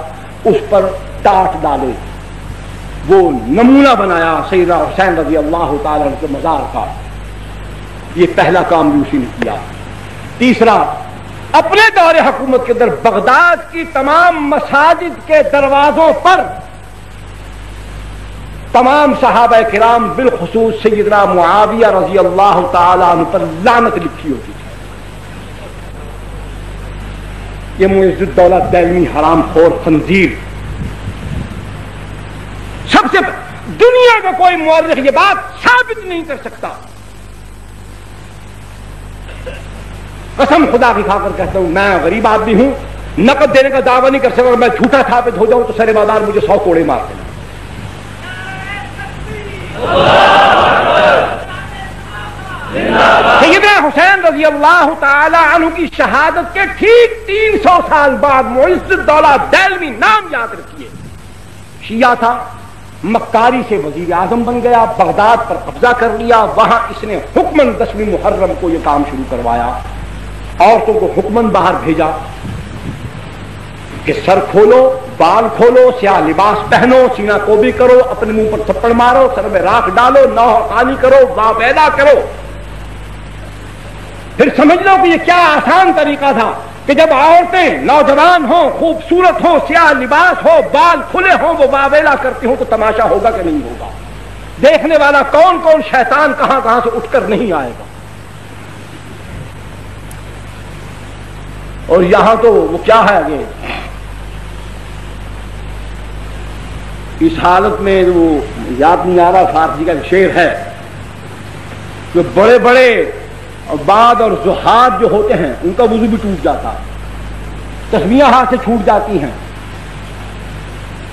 اس پر ٹاٹ ڈالے، وہ نمونہ بنایا سیدنا حسین رضی اللہ تعالی عنہ کے مزار کا. یہ پہلا کام بھی اسی نے کیا. تیسرا، اپنے دور حکومت کے اندر بغداد کی تمام مساجد کے دروازوں پر تمام صحابہ کرام بالخصوص سیدنا معاویہ رضی اللہ تعالی عنہ پر لعنت لکھی ہوتی تھی. یہ معز الدولہ دہلوی حرام خور خنزیر، سب سے دنیا کا کوئی مورخ یہ بات ثابت نہیں کر سکتا. قسم خدا کی کھا کر کہتا ہوں، میں غریب آدمی ہوں، نقد دینے کا دعویٰ نہیں کر سکتا. میں جھوٹا ثابت ہو جاؤں تو سر بازار مجھے 100 کوڑے مار دینا. سیدنا حسین رضی اللہ تعالی عنہ کی شہادت کے ٹھیک 300 سال بعد معز الدولہ دہلوی، نام یاد رکھیے، شیعہ تھا، مکاری سے وزیر اعظم بن گیا، بغداد پر قبضہ کر لیا. وہاں اس نے حکمن 10ویں محرم کو یہ کام شروع کروایا. عورتوں کو حکمن باہر بھیجا کہ سر کھولو، بال کھولو، سیاہ لباس پہنو، سینہ کوبی کرو، اپنے منہ پر تھپڑ مارو، سر میں راکھ ڈالو، نوح خانی کرو، واہ پیدا کرو. پھر سمجھ لو کہ یہ کیا آسان طریقہ تھا کہ جب عورتیں نوجوان ہوں، خوبصورت ہوں، سیاہ لباس ہو، بال کھلے ہوں، وہ واویلا کرتی ہوں تو تماشا ہوگا کہ نہیں ہوگا؟ دیکھنے والا کون کون شیطان کہاں کہاں سے اٹھ کر نہیں آئے گا. اور یہاں تو وہ کیا ہے آگے اس حالت میں، وہ یاد نہیں آ رہا، فارسی کا شعر ہے کہ بڑے بڑے عباد اور زہاد جو ہوتے ہیں ان کا وضو بھی ٹوٹ جاتا، تسبیحاں ہاتھ سے چھوٹ جاتی ہیں.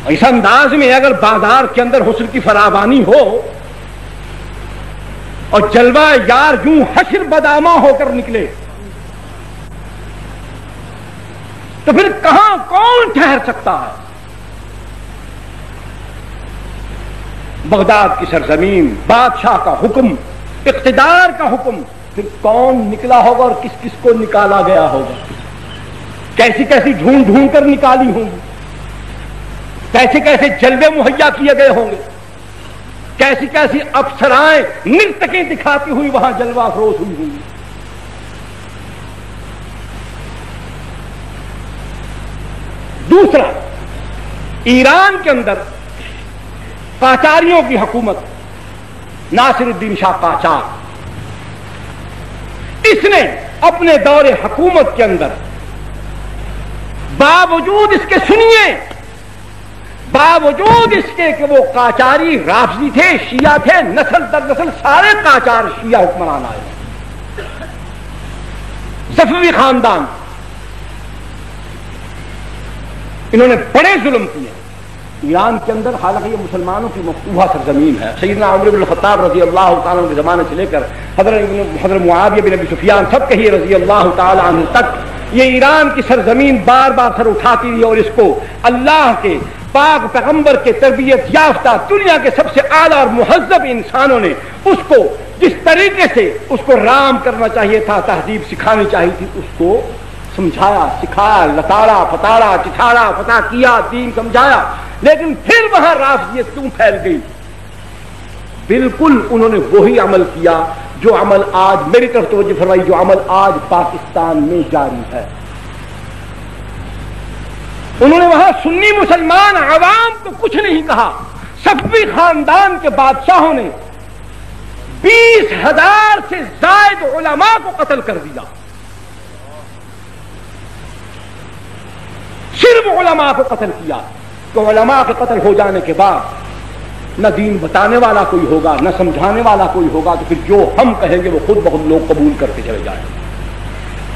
اس انداز میں اگر بازار کے اندر حسن کی فراوانی ہو اور جلوہ یار یوں حشر بدامہ ہو کر نکلے تو پھر کہاں کون ٹھہر سکتا ہے؟ بغداد کی سرزمین، بادشاہ کا حکم، اقتدار کا حکم، پھر کون نکلا ہوگا اور کس کس کو نکالا گیا ہوگا؟ کیسی کیسی ڈھونڈ ڈھونڈ کر نکالی ہوں گی، کیسے کیسے جلوے مہیا کیے گئے ہوں گے، کیسی کیسی افسرائیں نرتقیں دکھاتی ہوئی وہاں جلوہ افروز ہوئی ہوں گی. دوسرا، ایران کے اندر قاچاریوں کی حکومت، ناصر الدین شاہ قاچار، اس نے اپنے دور حکومت کے اندر باوجود اس کے، سنیے، باوجود اس کے کہ وہ قاچاری رافضی تھے، شیعہ تھے، نسل در نسل سارے قاچار شیعہ حکمران آئے، صفوی خاندان، انہوں نے بڑے ظلم کیے ایران کے اندر. حالانکہ یہ مسلمانوں کی مفتوحہ سرزمین ہے. سیدنا عمر بن الخطاب رضی اللہ تعالیٰ عنہ کے زمانے سے لے کر حضرت معاویہ بن ابی سفیان سب کہیے رضی اللہ تعالیٰ عنہ تک، یہ ایران کی سرزمین بار بار سر اٹھاتی رہی اور اس کو اللہ کے پاک پیغمبر کے تربیت یافتہ دنیا کے سب سے اعلیٰ اور مہذب انسانوں نے اس کو جس طریقے سے اس کو رام کرنا چاہیے تھا، تہذیب سکھانی چاہیے تھی، اس کو سمجھایا، سکھایا، لتاڑا پتاڑا چٹھاڑا پتا کیا، دین سمجھایا، لیکن پھر وہاں رافضیت کیوں پھیل گئی؟ بالکل انہوں نے وہی عمل کیا جو عمل آج، میری طرف توجہ فرمائی، جو عمل آج پاکستان میں جاری ہے۔ انہوں نے وہاں سنی مسلمان عوام کو کچھ نہیں کہا، صفوی خاندان کے بادشاہوں نے 20,000 سے زائد علماء کو قتل کر دیا، صرف علماء کو قتل کیا۔ تو علماء کے قتل ہو جانے کے بعد نہ دین بتانے والا کوئی ہوگا، نہ سمجھانے والا کوئی ہوگا، تو پھر جو ہم کہیں گے وہ خود بخود لوگ قبول کرتے چلے جائیں۔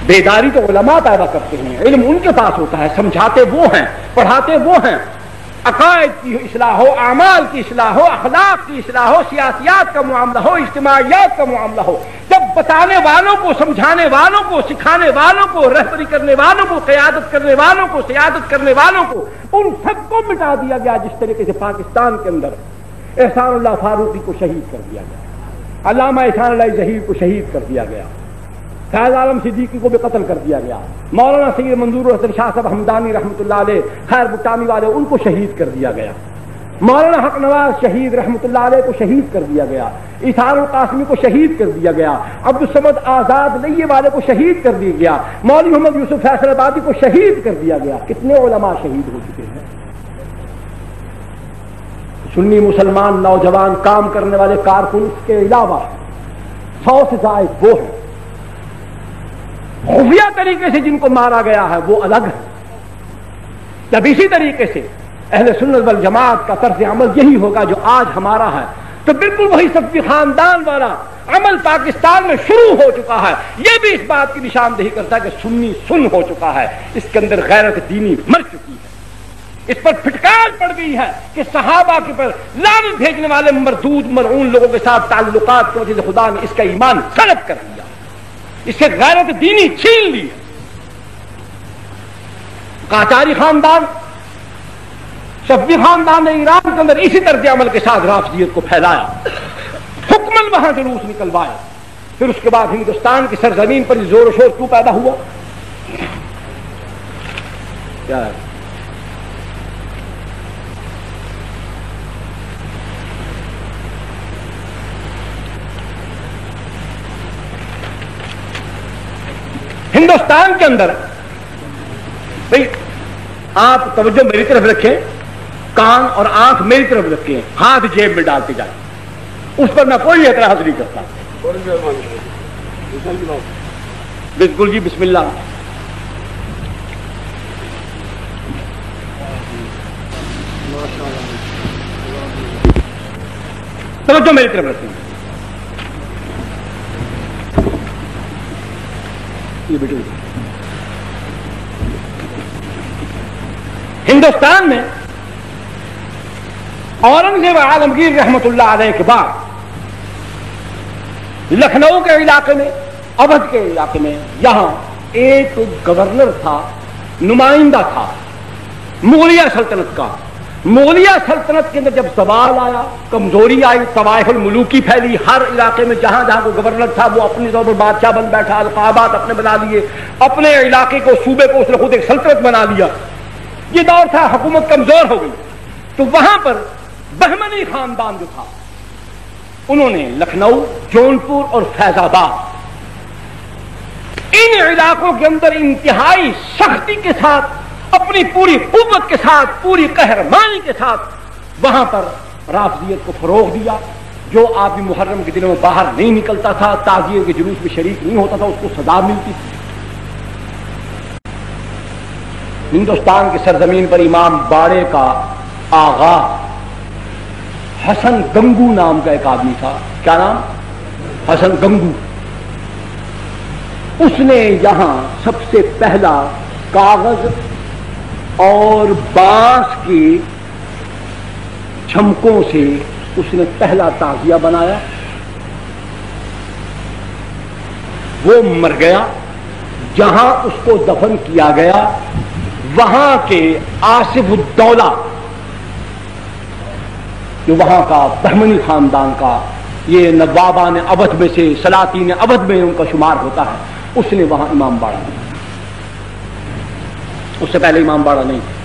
بیداری تو علماء پیدا کرتے ہیں، علم ان کے پاس ہوتا ہے، سمجھاتے وہ ہیں، پڑھاتے وہ ہیں۔ عقائد کی اصلاح ہو، اعمال کی اصلاح ہو، اخلاق کی اصلاح ہو، سیاسیات کا معاملہ ہو، اجتماعیات کا معاملہ ہو، جب بتانے والوں کو، سمجھانے والوں کو، سکھانے والوں کو، رہبری کرنے والوں کو، قیادت کرنے والوں کو، سیادت کرنے والوں کو، ان سب کو مٹا دیا گیا، جس طریقے سے پاکستان کے اندر احسان اللہ فاروقی کو شہید کر دیا گیا، علامہ احسان اللہ ظہیر کو شہید کر دیا گیا، فیض عالم صدیقی کو بھی قتل کر دیا گیا، مولانا سید منظور الحسن شاہ صاحب ہمدانی رحمۃ اللہ علیہ، خیر بٹامی والے، ان کو شہید کر دیا گیا، مولانا حق نواز شہید رحمۃ اللہ علیہ کو شہید کر دیا گیا، ایثار القاسمی کو شہید کر دیا گیا، عبدالصمد آزاد لئیے والے کو شہید کر دیا گیا، مولوی محمد یوسف فیصل آبادی کو شہید کر دیا گیا۔ کتنے علماء شہید ہو چکے ہیں؟ سنی مسلمان نوجوان کام کرنے والے کارکن کے علاوہ 100 سے زائد وہ ہیں، خفیہ طریقے سے جن کو مارا گیا ہے وہ الگ ہے۔ جب اسی طریقے سے اہل سنت والجماعت کا طرز عمل یہی ہوگا جو آج ہمارا ہے، تو بالکل وہی صفوی خاندان والا عمل پاکستان میں شروع ہو چکا ہے۔ یہ بھی اس بات کی نشاندہی کرتا ہے کہ سنی سن ہو چکا ہے، اس کے اندر غیرت دینی مر چکی ہے، اس پر پھٹکار پڑ گئی ہے کہ صحابہ کے پر لعنت بھیجنے والے مردود ملعون لوگوں کے ساتھ تعلقات کی وجہ سے خدا نے اس کا ایمان سلب کر دیا، اس سے غیرت دینی چھین لی۔ قاجاری خاندان، صفوی خاندان نے ایران کے اندر اسی طرز عمل کے ساتھ رافضیت کو پھیلایا، حکمن وہاں جلوس نکلوایا، پھر اس کے بعد ہندوستان کی سرزمین پر زور و شور کیوں پیدا ہوا؟ کیا ہے؟ ہندوستان کے اندر بھئی آپ توجہ میری طرف رکھیں، کان اور آنکھ میری طرف رکھیں، ہاتھ جیب میں ڈالتے جائیں، اس پر میں کوئی اعتراض نہیں کرتا۔ بالکل جی، بسم اللہ۔ توجہ میری طرف رکھیں، ہندوستان میں اورنگزیب عالمگیر رحمت اللہ علیہ کے بعد لکھنؤ کے علاقے میں، اودھ کے علاقے میں، یہاں ایک گورنر تھا، نمائندہ تھا مغلیہ سلطنت کا۔ مغلیہ سلطنت کے اندر جب زوال آیا، کمزوری آئی، طوائف الملوکی پھیلی، ہر علاقے میں جہاں جہاں کوئی گورنر تھا وہ اپنے طور پر بادشاہ بن بیٹھا، القابات اپنے بنا لیے، اپنے علاقے کو، صوبے کو اس نے خود ایک سلطنت بنا لیا۔ یہ دور تھا، حکومت کمزور ہو گئی، تو وہاں پر بہمنی خاندان جو تھا انہوں نے لکھنؤ، جونپور اور فیض آباد، ان علاقوں کے اندر انتہائی سختی کے ساتھ، اپنی پوری قوت کے ساتھ، پوری قہرمانی کے ساتھ وہاں پر رافضیت کو فروغ دیا۔ جو آدمی محرم کے دنوں میں باہر نہیں نکلتا تھا، تعزیے کے جلوس میں شریک نہیں ہوتا تھا، اس کو سزا ملتی تھی۔ ہندوستان کی سرزمین پر امام باڑے کا آغا حسن گنگو نام کا ایک آدمی تھا۔ کیا نام؟ حسن گنگو۔ اس نے یہاں سب سے پہلا کاغذ اور بانس کے چھمکوں سے اس نے پہلا تعزیہ بنایا۔ وہ مر گیا، جہاں اس کو دفن کیا گیا وہاں کے آصف الدولہ جو وہاں کا بہمنی خاندان کا یہ نوابان اودھ میں سے سلاطین اودھ میں ان کا شمار ہوتا ہے، اس نے وہاں امام باڑہ دیا، اس سے پہلے امام باڑہ نہیں تھا۔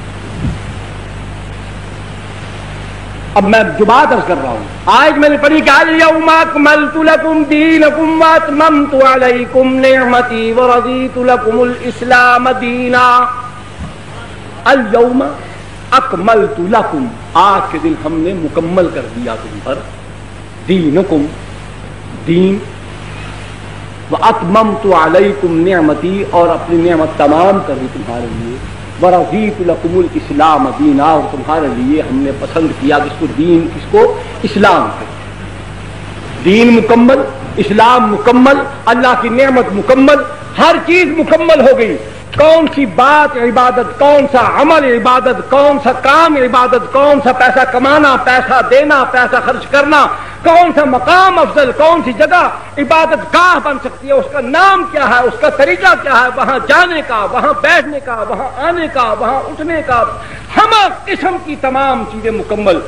اب میں جو بات عرض کر رہا ہوں، آج میں نے پڑھی کہ الیوم اکملت لکم دینکم واتممت علیکم نعمتی ورضیت لکم الاسلام دینا۔ الیوم اکملت لکم، آج کے دن ہم نے مکمل کر دیا تم پر، دینکم دین، واتممت علیکم نعمتی، اور اپنی نعمت تمام کر دی تمہارے لیے، ورضیت لکم الاسلام دینا، اور تمہارے لیے ہم نے پسند کیا کس کو دین، کس کو اسلام کو، دین مکمل، اسلام مکمل، اللہ کی نعمت مکمل، ہر چیز مکمل ہو گئی۔ کون سی بات عبادت، کون سا عمل عبادت، کون سا کام عبادت، کون سا پیسہ کمانا، پیسہ دینا، پیسہ خرچ کرنا، کون سا مقام افضل، کون سی جگہ عبادت گاہ بن سکتی ہے، اس کا نام کیا ہے، اس کا طریقہ کیا ہے، وہاں جانے کا، وہاں بیٹھنے کا، وہاں آنے کا، وہاں اٹھنے کا، ہر قسم کی تمام چیزیں مکمل۔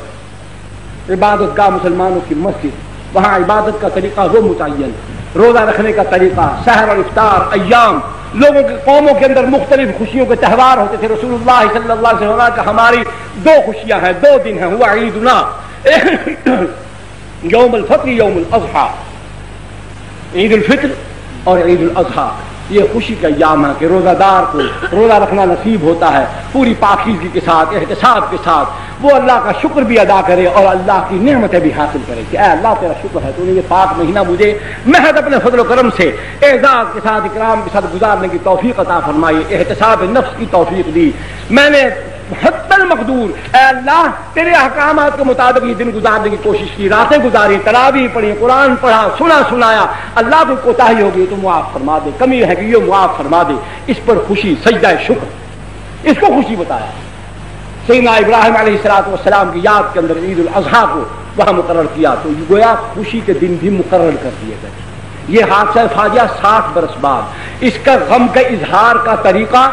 عبادت گاہ مسلمانوں کی مسجد، وہاں عبادت کا طریقہ وہ متعین، روزہ رکھنے کا طریقہ، سحر اور افطار، ایام، لوگوں کی قوموں کے اندر مختلف خوشیوں کے تہوار ہوتے تھے۔ رسول اللہ صلی اللہ علیہ وسلم کا ہماری دو خوشیاں ہیں، دو دن ہیں، ہوا عیدنا، یوم الفطر، یوم الاضحیٰ، عید الفطر اور عید الاضحیٰ، یہ خوشی کا ایام ہے کہ روزہ دار کو روزہ رکھنا نصیب ہوتا ہے، پوری پاکیزگی کے ساتھ، احتساب کے ساتھ، وہ اللہ کا شکر بھی ادا کرے اور اللہ کی نعمتیں بھی حاصل کرے کہ اے اللہ تیرا شکر ہے، تو نے یہ پاک مہینہ مجھے محض اپنے فضل و کرم سے اعزاز کے ساتھ، اکرام کے ساتھ گزارنے کی توفیق عطا فرمائی، احتساب نفس کی توفیق دی، میں نے حد المقدور اے اللہ تیرے احکامات کے مطابق یہ دن گزارنے کی کوشش کی، راتیں گزاری، تراویح پڑھی، قرآن پڑھا، سنایا، اللہ کو کوتاہی ہوگی تو معاف فرما دے، کمی ہے کہ یہ معاف فرما دے، اس پر خوشی، سجدہ شکر، اس کو خوشی بتایا۔ سیدنا ابراہیم علیہ السلام کی یاد کے اندر عید الاضحیٰ کو وہاں مقرر کیا، تو گویا خوشی کے دن بھی مقرر کر دیے گئے۔ یہ حادثہ فاجعہ 60 برس بعد، اس کا غم کا اظہار کا طریقہ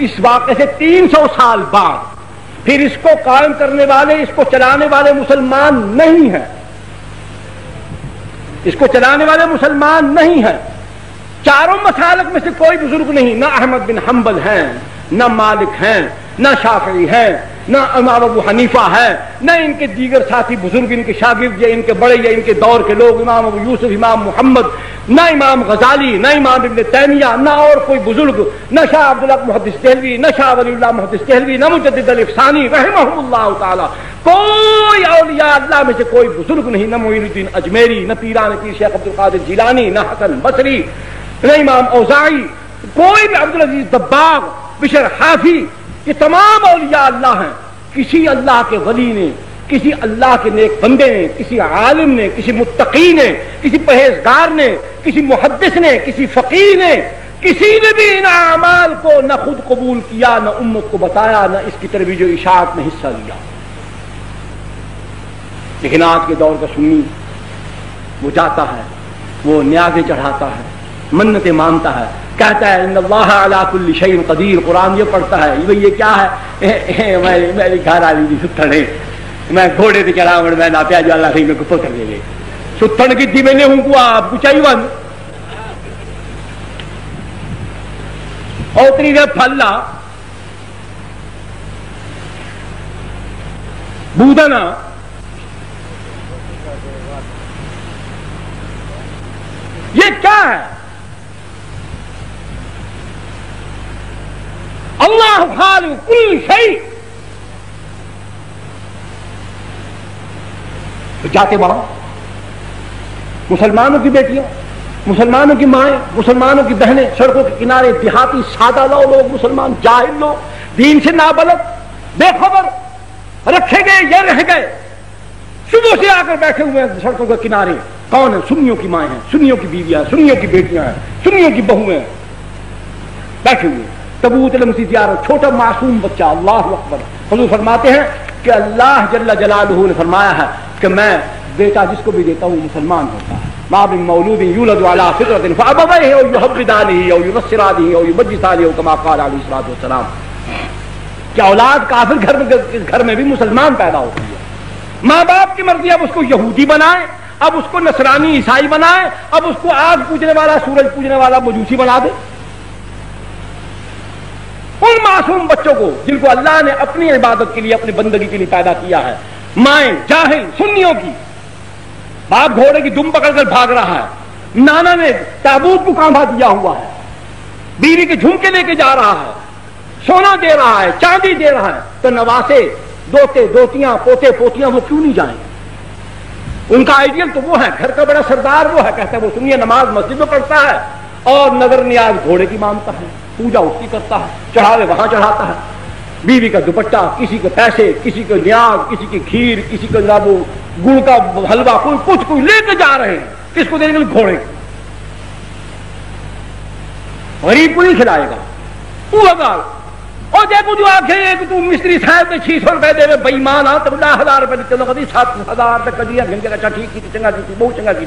اس واقعے سے 300 سال بعد، پھر اس کو قائم کرنے والے، اس کو چلانے والے مسلمان نہیں ہیں، اس کو چلانے والے مسلمان نہیں ہیں، چاروں مسالک میں سے کوئی بزرگ نہیں، نہ احمد بن حنبل ہیں، نہ مالک ہیں، نہ شافعی ہیں، نہ امام ابو حنیفہ ہے، نہ ان کے دیگر ساتھی بزرگ، ان کے شاگرد یا ان کے بڑے یا ان کے دور کے لوگ، امام ابو یوسف، امام محمد، نہ امام غزالی، نہ امام ابن تیمیہ، نہ اور کوئی بزرگ، نہ شاہ عبداللہ محدث دہلوی، نہ شاہ ولی اللہ محدث دہلوی، نہ مجدد الافسانی رحمہ اللہ تعالی، کوئی اولیاء اللہ میں سے کوئی بزرگ نہیں، نہ معین الدین اجمیری، نہ پیران پیر شیخ عبد القادر جیلانی، نہ حسن بصری، نہ امام اوزاعی، کوئی بھی، عبدالعزیز دباغ، بشر حافی، یہ تمام اولیاء اللہ ہیں۔ کسی اللہ کے ولی نے، کسی اللہ کے نیک بندے نے، کسی عالم نے، کسی متقی نے، کسی پرہیزگار نے، کسی محدث نے، کسی فقیہ نے، کسی نے بھی ان اعمال کو نہ خود قبول کیا، نہ امت کو بتایا، نہ اس کی ترویج و اشاعت میں حصہ لیا۔ لیکن آج کے دور کا سنی وہ جاتا ہے، وہ نیازیں چڑھاتا ہے، منتیں مانتا ہے، کہتا ہے ان اللہ علی کل شیء قدیر، قرآن یہ پڑھتا ہے، یہ کیا ہے، میری گھر والی دی ستھن ہے، میں گھوڑے تے چڑھا میں نہ پیا جو اللہ سے میں کو پتر دے دے، ستھن کی تھی میں نے ہوں کو آپ کو چاہیے ون اوتری نے پھلا بودنا یہ کیا ہے؟ اللہ خالق کل شیء، جاتے وہاں مسلمانوں کی بیٹیاں، مسلمانوں کی مائیں، مسلمانوں کی بہنیں، سڑکوں کے کنارے دیہاتی سادہ لوگ، مسلمان جاہل لوگ، دین سے نابلد، بے خبر رکھے گئے یا رہ گئے، صبح سے آ کر بیٹھے ہوئے ہیں سڑکوں کے کنارے۔ کون ہیں؟ سنیوں کی مائیں ہیں، سنیوں کی بیویاں ہیں، سنیوں کی بیٹیاں ہیں، سنیوں کی بہویں ہیں، بیٹھے ہوئے تبوت علم سی زیارت، چھوٹا معصوم بچہ، اللہ اکبر۔ حضور فرماتے ہیں کہ اللہ جل جلالہ نے فرمایا ہے کہ میں بیٹا جس کو بھی دیتا ہوں مسلمان ہوتا ہے۔ ما من مولود یولد علی فطرۃ فابویہ او یحودانہ او ینصرانہ او یمجسانہ کما قال علیہ الصلوۃ والسلام، کہ اولاد کافر گھر میں بھی مسلمان پیدا ہوتی ہے، ماں باپ کی مرضی، اب اس کو یہودی بنائے، اب اس کو نصرانی عیسائی بنائے، اب اس کو آگ پوجنے والا سورج پوجنے والا مجوسی بنا دے. ان معصوم بچوں کو جن کو اللہ نے اپنی عبادت کے لیے اپنی بندگی کے لیے پیدا کیا ہے، مائیں جاہل سنیوں کی، باپ گھوڑے کی دم پکڑ کر بھاگ رہا ہے، نانا نے تابوت کو کاندھا دیا ہوا ہے، بیوی کے جھمکے لے کے جا رہا ہے، سونا دے رہا ہے، چاندی دے رہا ہے، تو نواسے دوتے دوتیاں پوتے پوتیاں وہ کیوں نہیں جائیں؟ ان کا آئیڈیل تو وہ ہے، گھر کا بڑا سردار وہ ہے، کہتا ہے وہ سنیے نماز مسجد میں پڑھتا ہے اور نظر نیاز گھوڑے کی مانگتا ہے، پوجا اس کی کرتا ہے، چڑھاوے وہاں چڑھاتا ہے، بیوی کا دوپٹہ، کسی کو پیسے، کسی کو نیاز، کسی کی کھیر، کسی کو جناب گڑ کا حلوہ، کوئی کچھ کوئی لے کے جا رہے ہیں، کس کو دیں گے؟ گھوڑے کو. غریب کو نہیں کھلائے گا وہ گا. اور دیکھو جو آنکھیں کہ تم مستری صاحب نے 600 روپے دے بے ایمان آ تو 10,000 روپے دیتے لوگ 7,000 تک کدیا گھنٹے کا. اچھا ٹھیک کی چنگا کی بہت چنگا کی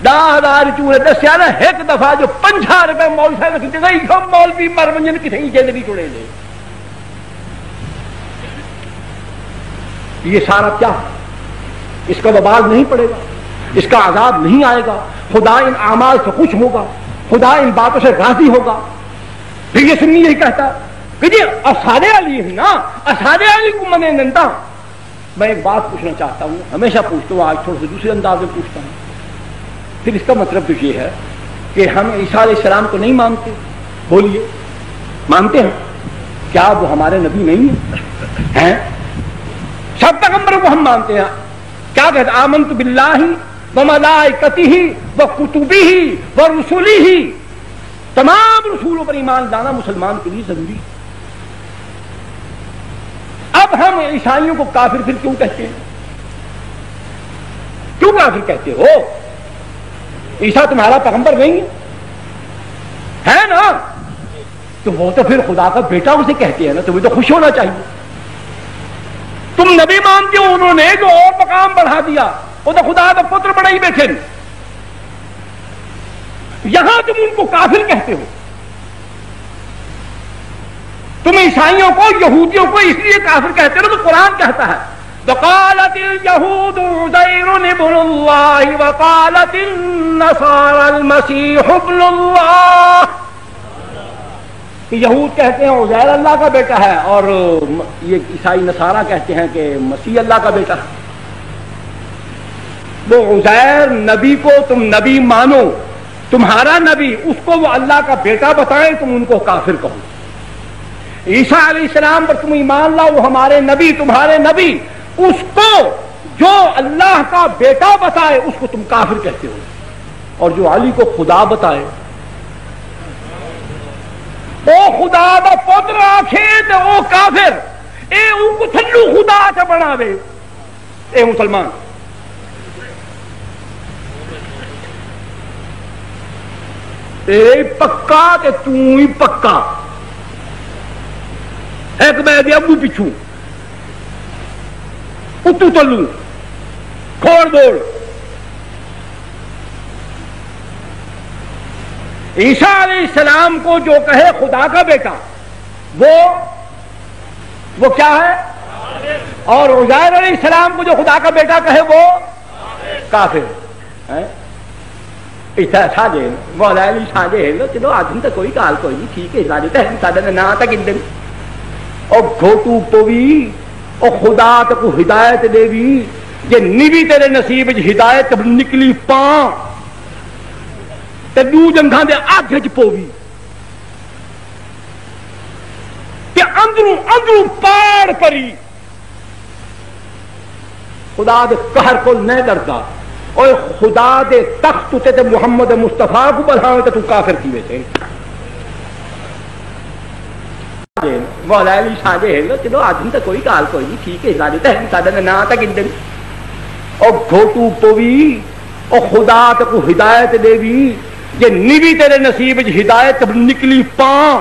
10,000 چوڑے دسیا نا ایک دفعہ جو 50 روپے مول صاحب کھینچے گا یہ مولوی مرمنجن کسی زندگی چڑے لے. یہ سارا کیا اس کا وبال نہیں پڑے گا، اس کا عذاب نہیں آئے گا. خدا ان اعمال سے خوش ہوگا، خدا ان باتوں سے راضی ہوگا. پھر یہ سنی یہی کہتا کہ جی اصحاب علی ہے نا، اصحاب علی کو منے نندا. میں ایک بات پوچھنا چاہتا ہوں، ہمیشہ پوچھتا ہوں، آج تھوڑے سے دوسرے انداز میں پوچھتا ہوں. پھر اس کا مطلب تو یہ ہے کہ ہم عیسیٰ علیہ السلام کو نہیں مانتے؟ بولیے مانتے ہیں کیا؟ وہ ہمارے نبی نہیں ہیں؟ سب پیغمبروں کو ہم مانتے ہیں. کیا کہتے ہیں؟ آمنت باللہ وملائکتہ وکتبہ ورسلہ. تمام رسولوں پر ایمان لانا مسلمان کے لیے ضروری. اب ہم عیسائیوں کو کافر پھر کیوں کہتے ہیں؟ کیوں کافر کہتے ہو؟ عیسیٰ تمہارا پیغمبر نہیں ہے نا؟ تو وہ تو پھر خدا کا بیٹا اسے کہتے ہیں نا، تمہیں تو خوش ہونا چاہیے. تم نبی مانتے ہو، انہوں نے جو اور مقام بڑھا دیا، وہ تو خدا کا پتر بڑا ہی بیٹھے. یہاں تم ان کو کافر کہتے ہو. تم عیسائیوں کو یہودیوں کو اس لیے کافر کہتے ہو تو قرآن کہتا ہے وقالت اليهود عزير ابن الله وقالت النصارى المسيح ابن الله. یہود کہتے ہیں عزیر اللہ کا بیٹا ہے، اور یہ عیسائی نصارہ کہتے ہیں کہ مسیح اللہ کا بیٹا ہے. وہ عزیر نبی کو تم نبی مانو، تمہارا نبی اس کو وہ اللہ کا بیٹا بتائیں، تم ان کو کافر کہو. عیسیٰ علیہ السلام پر تم ایمان لاؤ، وہ ہمارے نبی تمہارے نبی، اس کو جو اللہ کا بیٹا بتائے اس کو تم کافر کہتے ہو. اور جو علی کو خدا بتائے او خدا دا پتر آکھے تے او کافر. اے ان کو تھلو خدا چا بناوے. اے مسلمان اے پکا تے تو ہی پکا. ایک میں دے ابو پچھو اتو تلو کھوڑ دوڑ. عیسیٰ علیہ السلام کو جو کہے خدا کا بیٹا وہ کیا ہے؟ اور عزیر علیہ السلام کو جو خدا کا بیٹا کہے وہ کافر. ساجے مولا علی ساجے چلو آدمی تو کوئی کال کوئی نہیں، ٹھیک ہے ساجے ساڈا نہ تک اندر اور گھوٹو پوی اور خدا تک ہدایت دے بھی جے نیوی تیرے نصیب ہدایت نکلی پاں تے دو جنگاں دے آگے چ پوی تے اندروں پاڑ پری. خدا دے قہر کو نہیں ڈردا، اور خدا دے تخت تے محمد مصطفیٰ کو بڑھاوے تے تو کافر کی ویسے. مولا علی ساجے چلو آدمی تو کوئی کال کوئی نہیں، ٹھیک ہے ساڈا نہ تک اندر اور گھوٹو پوی اور خدا تک ہدایت دے بھی جے نیوی تیرے نصیب ہدایت نکلی پاں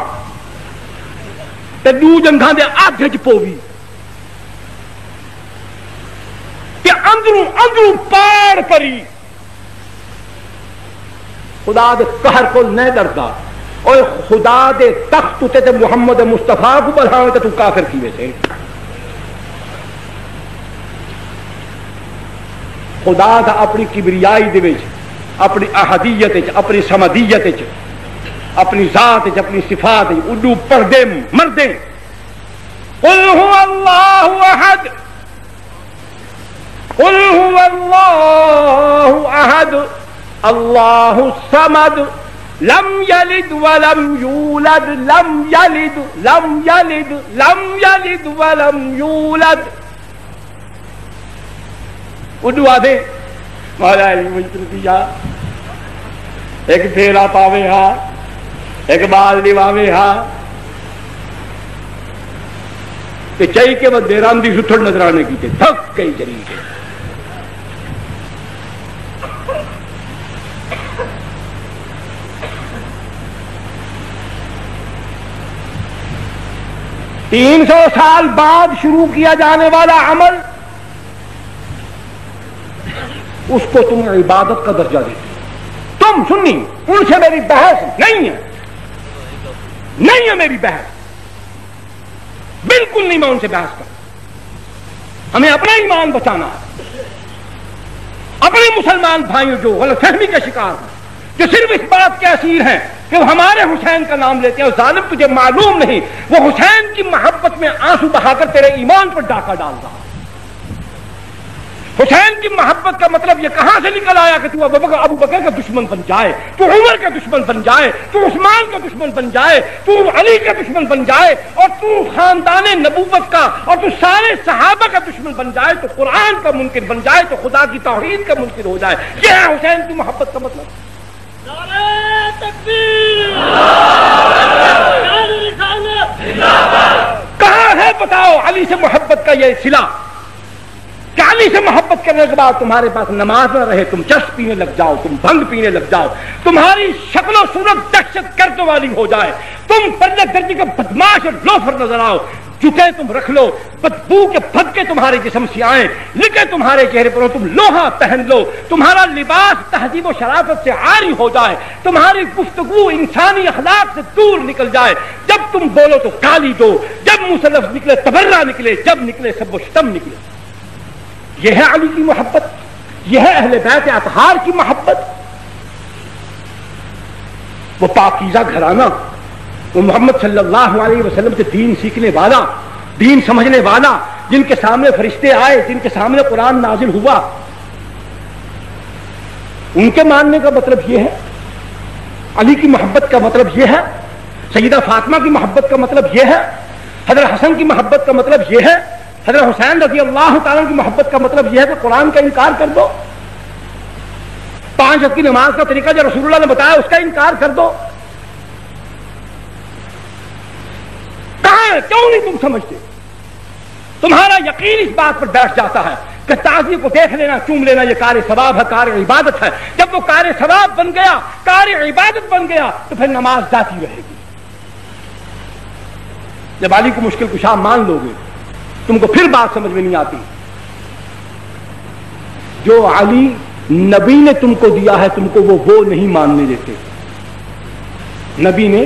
تے دو جنگاں دے آگے چ پوی تے اندروں پاڑ پری. خدا دے قہر کو نہیں ڈردا، اور خدا دے تخت تے محمد مصطفیٰ کو بڑھاوے تے تو کافر کی ویسے. خدا دا اپنی کبریائی دے وچ، اپنی احدیت وچ، اپنی سمدیت وچ، اپنی ذات وچ، اپنی صفات وچ اڈو پردے مردے قل هو اللہ احد، قل هو اللہ احد اللہ الصمد لم یلد ولم یولد لم یلد لم یلد لم یلد ولم یولد. اڈو آدھے مولا علی مجتبی ایک پھیرا پاوے ہا، ایک بال دیواوے ہا کہ چاہی کہ وہ دیران دی ستھڑ نظر آنے کی تھے تھک گئی چلی گئی. تین 300 سال بعد شروع کیا جانے والا عمل، اس کو تم عبادت کا درجہ دیتے. تم سنی، ان سے میری بحث نہیں ہے، نہیں ہے میری بحث، بالکل نہیں میں ان سے بحث کرتا. ہمیں اپنا ایمان بچانا ہے. اپنے مسلمان بھائیوں جو غلط فہمی کے شکار ہیں، جو صرف اس بات کے اسیر ہیں کہ وہ ہمارے حسین کا نام لیتے ہیں، اور ظالم تجھے معلوم نہیں وہ حسین کی محبت میں آنسو بہا کر تیرے ایمان پر ڈاکہ ڈال رہا. حسین کی محبت کا مطلب یہ کہاں سے نکل آیا کہ تو ابو بکر کا دشمن بن جائے، تو عمر کا دشمن بن جائے، تو عثمان کا دشمن بن جائے، تو علی کا دشمن بن جائے، اور تو خاندان نبوت کا اور تو سارے صحابہ کا دشمن بن جائے، تو قرآن کا منکر بن جائے، تو خدا کی توحید کا منکر ہو جائے. یہ ہے حسین کی محبت کا مطلب. نعرہ تکبیر، کہاں ہے بتاؤ علی سے محبت کا یہ صلہ کہ علی سے محبت کرنے کے بعد تمہارے پاس نماز نہ رہے، تم چرس پینے لگ جاؤ، تم بھنگ پینے لگ جاؤ، تمہاری شکل و صورت دہشت گرد والی ہو جائے، تم پرلے درجے کے بدماش اور لوفر نظر آؤ، جوتے تم رکھ لو، بدبو کے پھدکے تمہارے جسم سے آئیں، لکھے تمہارے چہرے پر ہو، تم لوہا پہن لو، تمہارا لباس تہذیب و شرافت سے عاری ہو جائے، تمہاری گفتگو انسانی اخلاق سے دور نکل جائے، جب تم بولو تو گالی دو، جب منہ سے لفظ نکلے تبرہ نکلے، جب نکلے سب و شتم نکلے. یہ ہے علی کی محبت، یہ ہے اہل بیت اطہار کی محبت. وہ پاکیزہ گھرانہ، وہ محمد صلی اللہ علیہ وسلم سے دین سیکھنے والا، دین سمجھنے والا، جن کے سامنے فرشتے آئے، جن کے سامنے قرآن نازل ہوا، ان کے ماننے کا مطلب یہ ہے. علی کی محبت کا مطلب یہ ہے، سیدہ فاطمہ کی محبت کا مطلب یہ ہے، حضرت حسن کی محبت کا مطلب یہ ہے، حضرت حسین رضی اللہ تعالیٰ کی محبت کا مطلب یہ ہے کہ قرآن کا انکار کر دو، 5 وقت کی نماز کا طریقہ جو رسول اللہ نے بتایا اس کا انکار کر دو. کہاں ہے؟ کیوں نہیں تم سمجھتے؟ تمہارا یقین اس بات پر بیٹھ جاتا ہے کہ تعزیے کو دیکھ لینا، چوم لینا یہ کار ثواب ہے، کار عبادت ہے. جب وہ کار ثواب بن گیا، کار عبادت بن گیا، تو پھر نماز جاتی رہے گی. جب علی کو مشکل کشا مان لو گے، تم کو پھر بات سمجھ میں نہیں آتی. جو علی نبی نے تم کو دیا ہے، تم کو وہ نہیں ماننے دیتے. نبی نے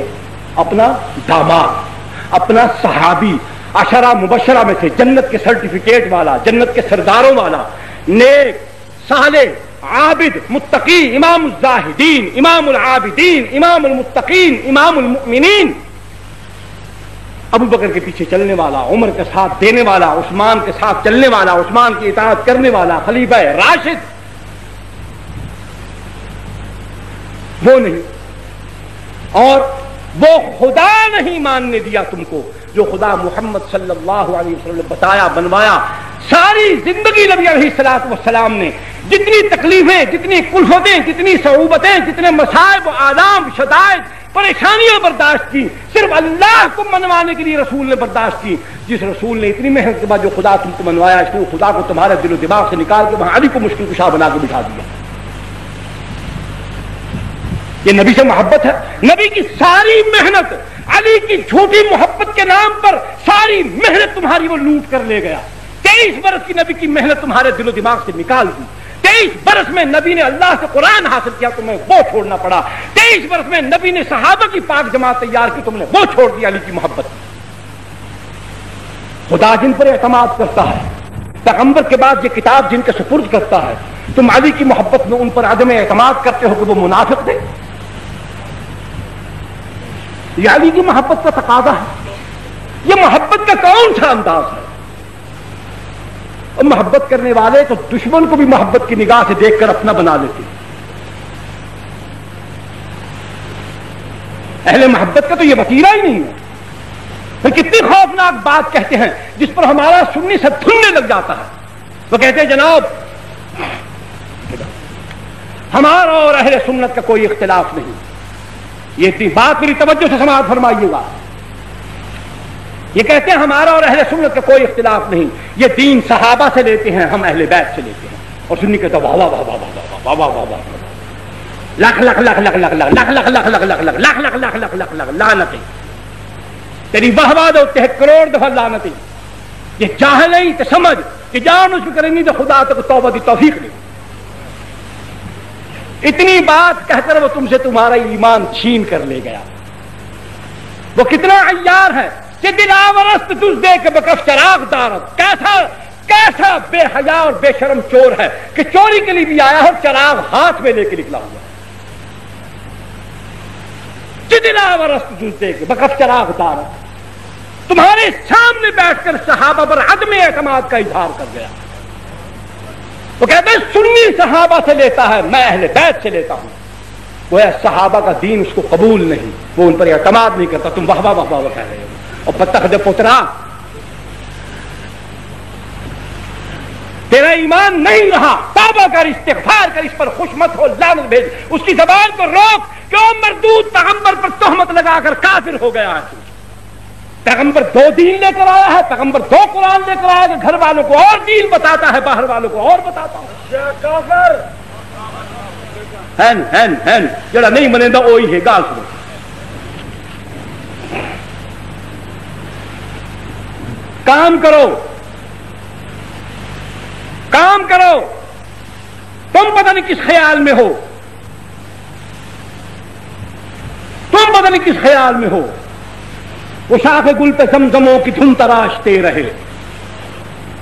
اپنا داماد، اپنا صحابی، عشرہ مبشرہ میں سے، جنت کے سرٹیفکیٹ والا، جنت کے سرداروں والا، نیک، صالح، عابد، متقی، امام الزاہدین، امام العابدین، امام المتقین، امام المؤمنین، ابو بکر کے پیچھے چلنے والا، عمر کے ساتھ دینے والا، عثمان کے ساتھ چلنے والا، عثمان کی اطاعت کرنے والا، خلیفہ راشد، وہ نہیں. اور وہ خدا نہیں ماننے دیا تم کو جو خدا محمد صلی اللہ علیہ وسلم نے بتایا، بنوایا. ساری زندگی نبی علیہ الصلوۃ والسلام نے جتنی تکلیفیں، جتنی کلفتیں، جتنی صعوبتیں، جتنے مصائب و آلام، شدائد، پریشانیاں برداشت کی، صرف اللہ کو منوانے کے لیے رسول نے برداشت کی. جس رسول نے اتنی محنت کے بعد جو خدا تم کو منوایا، اس نے خدا کو تمہارے دل و دماغ سے نکال کے وہاں علی کو مشکل کشا بنا کے بٹھا دیا. یہ نبی سے محبت ہے. نبی کی ساری محنت، علی کی جھوٹی محبت کے نام پر ساری محنت تمہاری وہ لوٹ کر لے گیا. 23 برس کی نبی کی محنت تمہارے دل و دماغ سے نکال دی. 23 برس میں نبی نے اللہ سے قرآن حاصل کیا، تمہیں وہ چھوڑنا پڑا. 23 برس میں نبی نے صحابہ کی پاک جماعت تیار کی، تم نے وہ چھوڑ دیا علی کی محبت. خدا جن پر اعتماد کرتا ہے، پیغمبر کے بعد یہ کتاب جن کے سپرد کرتا ہے، تم علی کی محبت میں ان پر عدم اعتماد کرتے ہو کہ وہ منافق تھے. یہ علی کی محبت کا تقاضا ہے. یہ محبت کا کون سا انداز ہے؟ اور محبت کرنے والے تو دشمن کو بھی محبت کی نگاہ سے دیکھ کر اپنا بنا لیتے ہیں. اہل محبت کا تو یہ وتیرہ ہی نہیں ہے. پھر کتنی خوفناک بات کہتے ہیں جس پر ہمارا سنی سے تھلنے لگ جاتا ہے. وہ کہتے ہیں جناب ہمارا اور اہل سنت کا کوئی اختلاف نہیں. یہ اتنی بات میری توجہ سے سماعت فرمائیے گا. یہ کہتے ہیں ہمارا اور اہل سنت کا کوئی اختلاف نہیں, یہ دین صحابہ سے لیتے ہیں, ہم اہل بیت سے لیتے ہیں. اور سنی کہتا واہ واہ واہ واہ واہ واہ واہ لاکھ لاکھ لاکھ لاکھ لاکھ لاکھ لاکھ لاکھ لاکھ لاکھ لاکھ لاکھ لاکھ لاکھ لاکھ لاکھ لاکھ لاکھ لعنتیں تیری واہ واہ ہوتے ہیں کروڑ دفعہ لعنتیں. یہ چاہ نہیں تو سمجھ کہ جان اس کو کریں گی تو خدا تک توبہ کی توفیق نہیں. اتنی بات کہہ کر وہ تم سے تمہارا ایمان چھین کر لے گیا. وہ کتنا عیار ہے کہ دلاورست تجھ دے کے بکف چراغ دارت. کیسا بے حیا اور بے شرم چور ہے کہ چوری کے لیے بھی آیا ہے, چراغ ہاتھ میں لے کے نکلا ہوا. دلاورست تجھ دے کے بکف چراغ دارت تمہارے سامنے بیٹھ کر صحابہ پر عدم اعتماد کا اظہار کر گیا. وہ کہتے ہیں سنی صحابہ سے لیتا ہے, میں اہل بیت سے لیتا ہوں. وہ صحابہ کا دین اس کو قبول نہیں, وہ ان پر اعتماد نہیں کرتا. تم واہ واہ واہ واہ کہہ رہے ہو. اور بتخد پترا تیرا ایمان نہیں رہا, توبہ کر, استغفار کر, اس پر خوش مت ہو, لعنت بھیج, اس کی زبان کو روک کہ وہ مردود پیغمبر پر تہمت لگا کر کافر ہو گیا ہے. پیغمبر 2 دین لے کر آیا ہے, پیغمبر 2 قرآن لے کر آیا ہے, گھر والوں کو اور دین بتاتا ہے, باہر والوں کو اور بتاتا ہے. کافر ہین جڑا نہیں منے گا وہی ہے. گال سنو, کام کرو. تم پتہ نہیں کس خیال میں ہو, وہ شاخ گل پہ زمزموں کی دھن تراشتے رہے,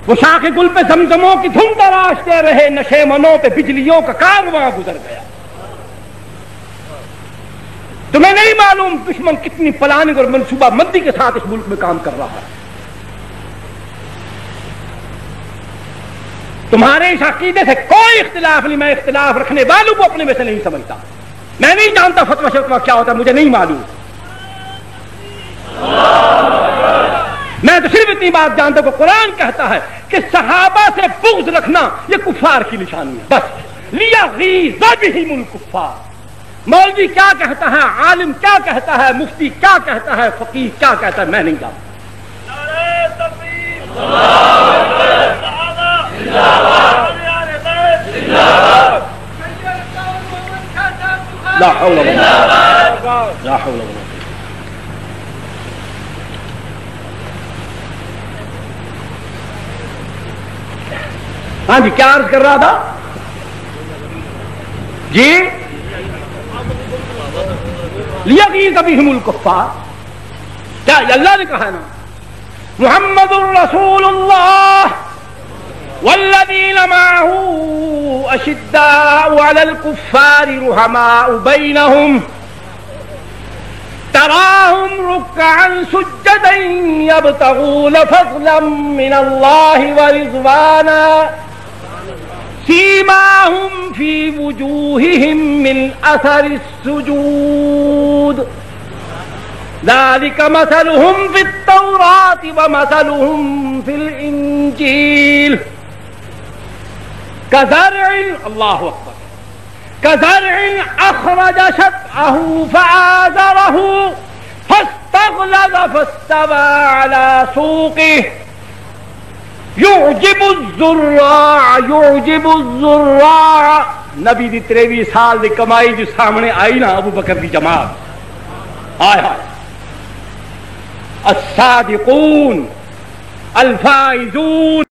وہ شاخ گل پہ زمزموں کی دھن تراشتے رہے, نشے منوں پہ بجلیوں کا کارواں گزر گیا. تمہیں نہیں معلوم دشمن کتنی پلاننگ اور منصوبہ بندی کے ساتھ اس ملک میں کام کر رہا ہے. تمہارے اس عقیدے سے کوئی اختلاف نہیں. میں اختلاف رکھنے والوں کو اپنے میں سے نہیں سمجھتا. میں نہیں جانتا فتویٰ شفتویٰ کیا ہوتا ہے, مجھے نہیں معلوم. میں تو صرف اتنی بات جانتا ہوں کہ قرآن کہتا ہے کہ صحابہ سے بغض رکھنا یہ کفار کی نشانی ہے. بس لیغیظ بہم الکفار. مولوی کیا کہتا ہے, عالم کیا کہتا ہے, مفتی کیا کہتا ہے, فقیہ کیا کہتا ہے, میں نہیں جانتا. لا حول ولا قوة. ہاں جی, کیا عرض کر رہا تھا جی؟ لیغیظ بہم الکفار. کیا اللہ نے کہا ہے نا, محمد الرسول اللہ والذین معه اشداء علی الکفار رحماء بینہم تراہم رکعا سجدا یبتغون فضلا من اللہ ورضوانا سیماہم فی وجوہہم من اثر السجود ذلك مثلهم في التوراة ومثلهم في الإنجيل كزرع الله أكبر كزرع أخرج شطأه فآزره فاستغلظ فاستوى على سوقه يعجب الزراع. نبی دی 23 سال دی کمائی جو سامنے آئی نا ابو بکر دی جماعت, آئے ہائے الصادقون الفائزون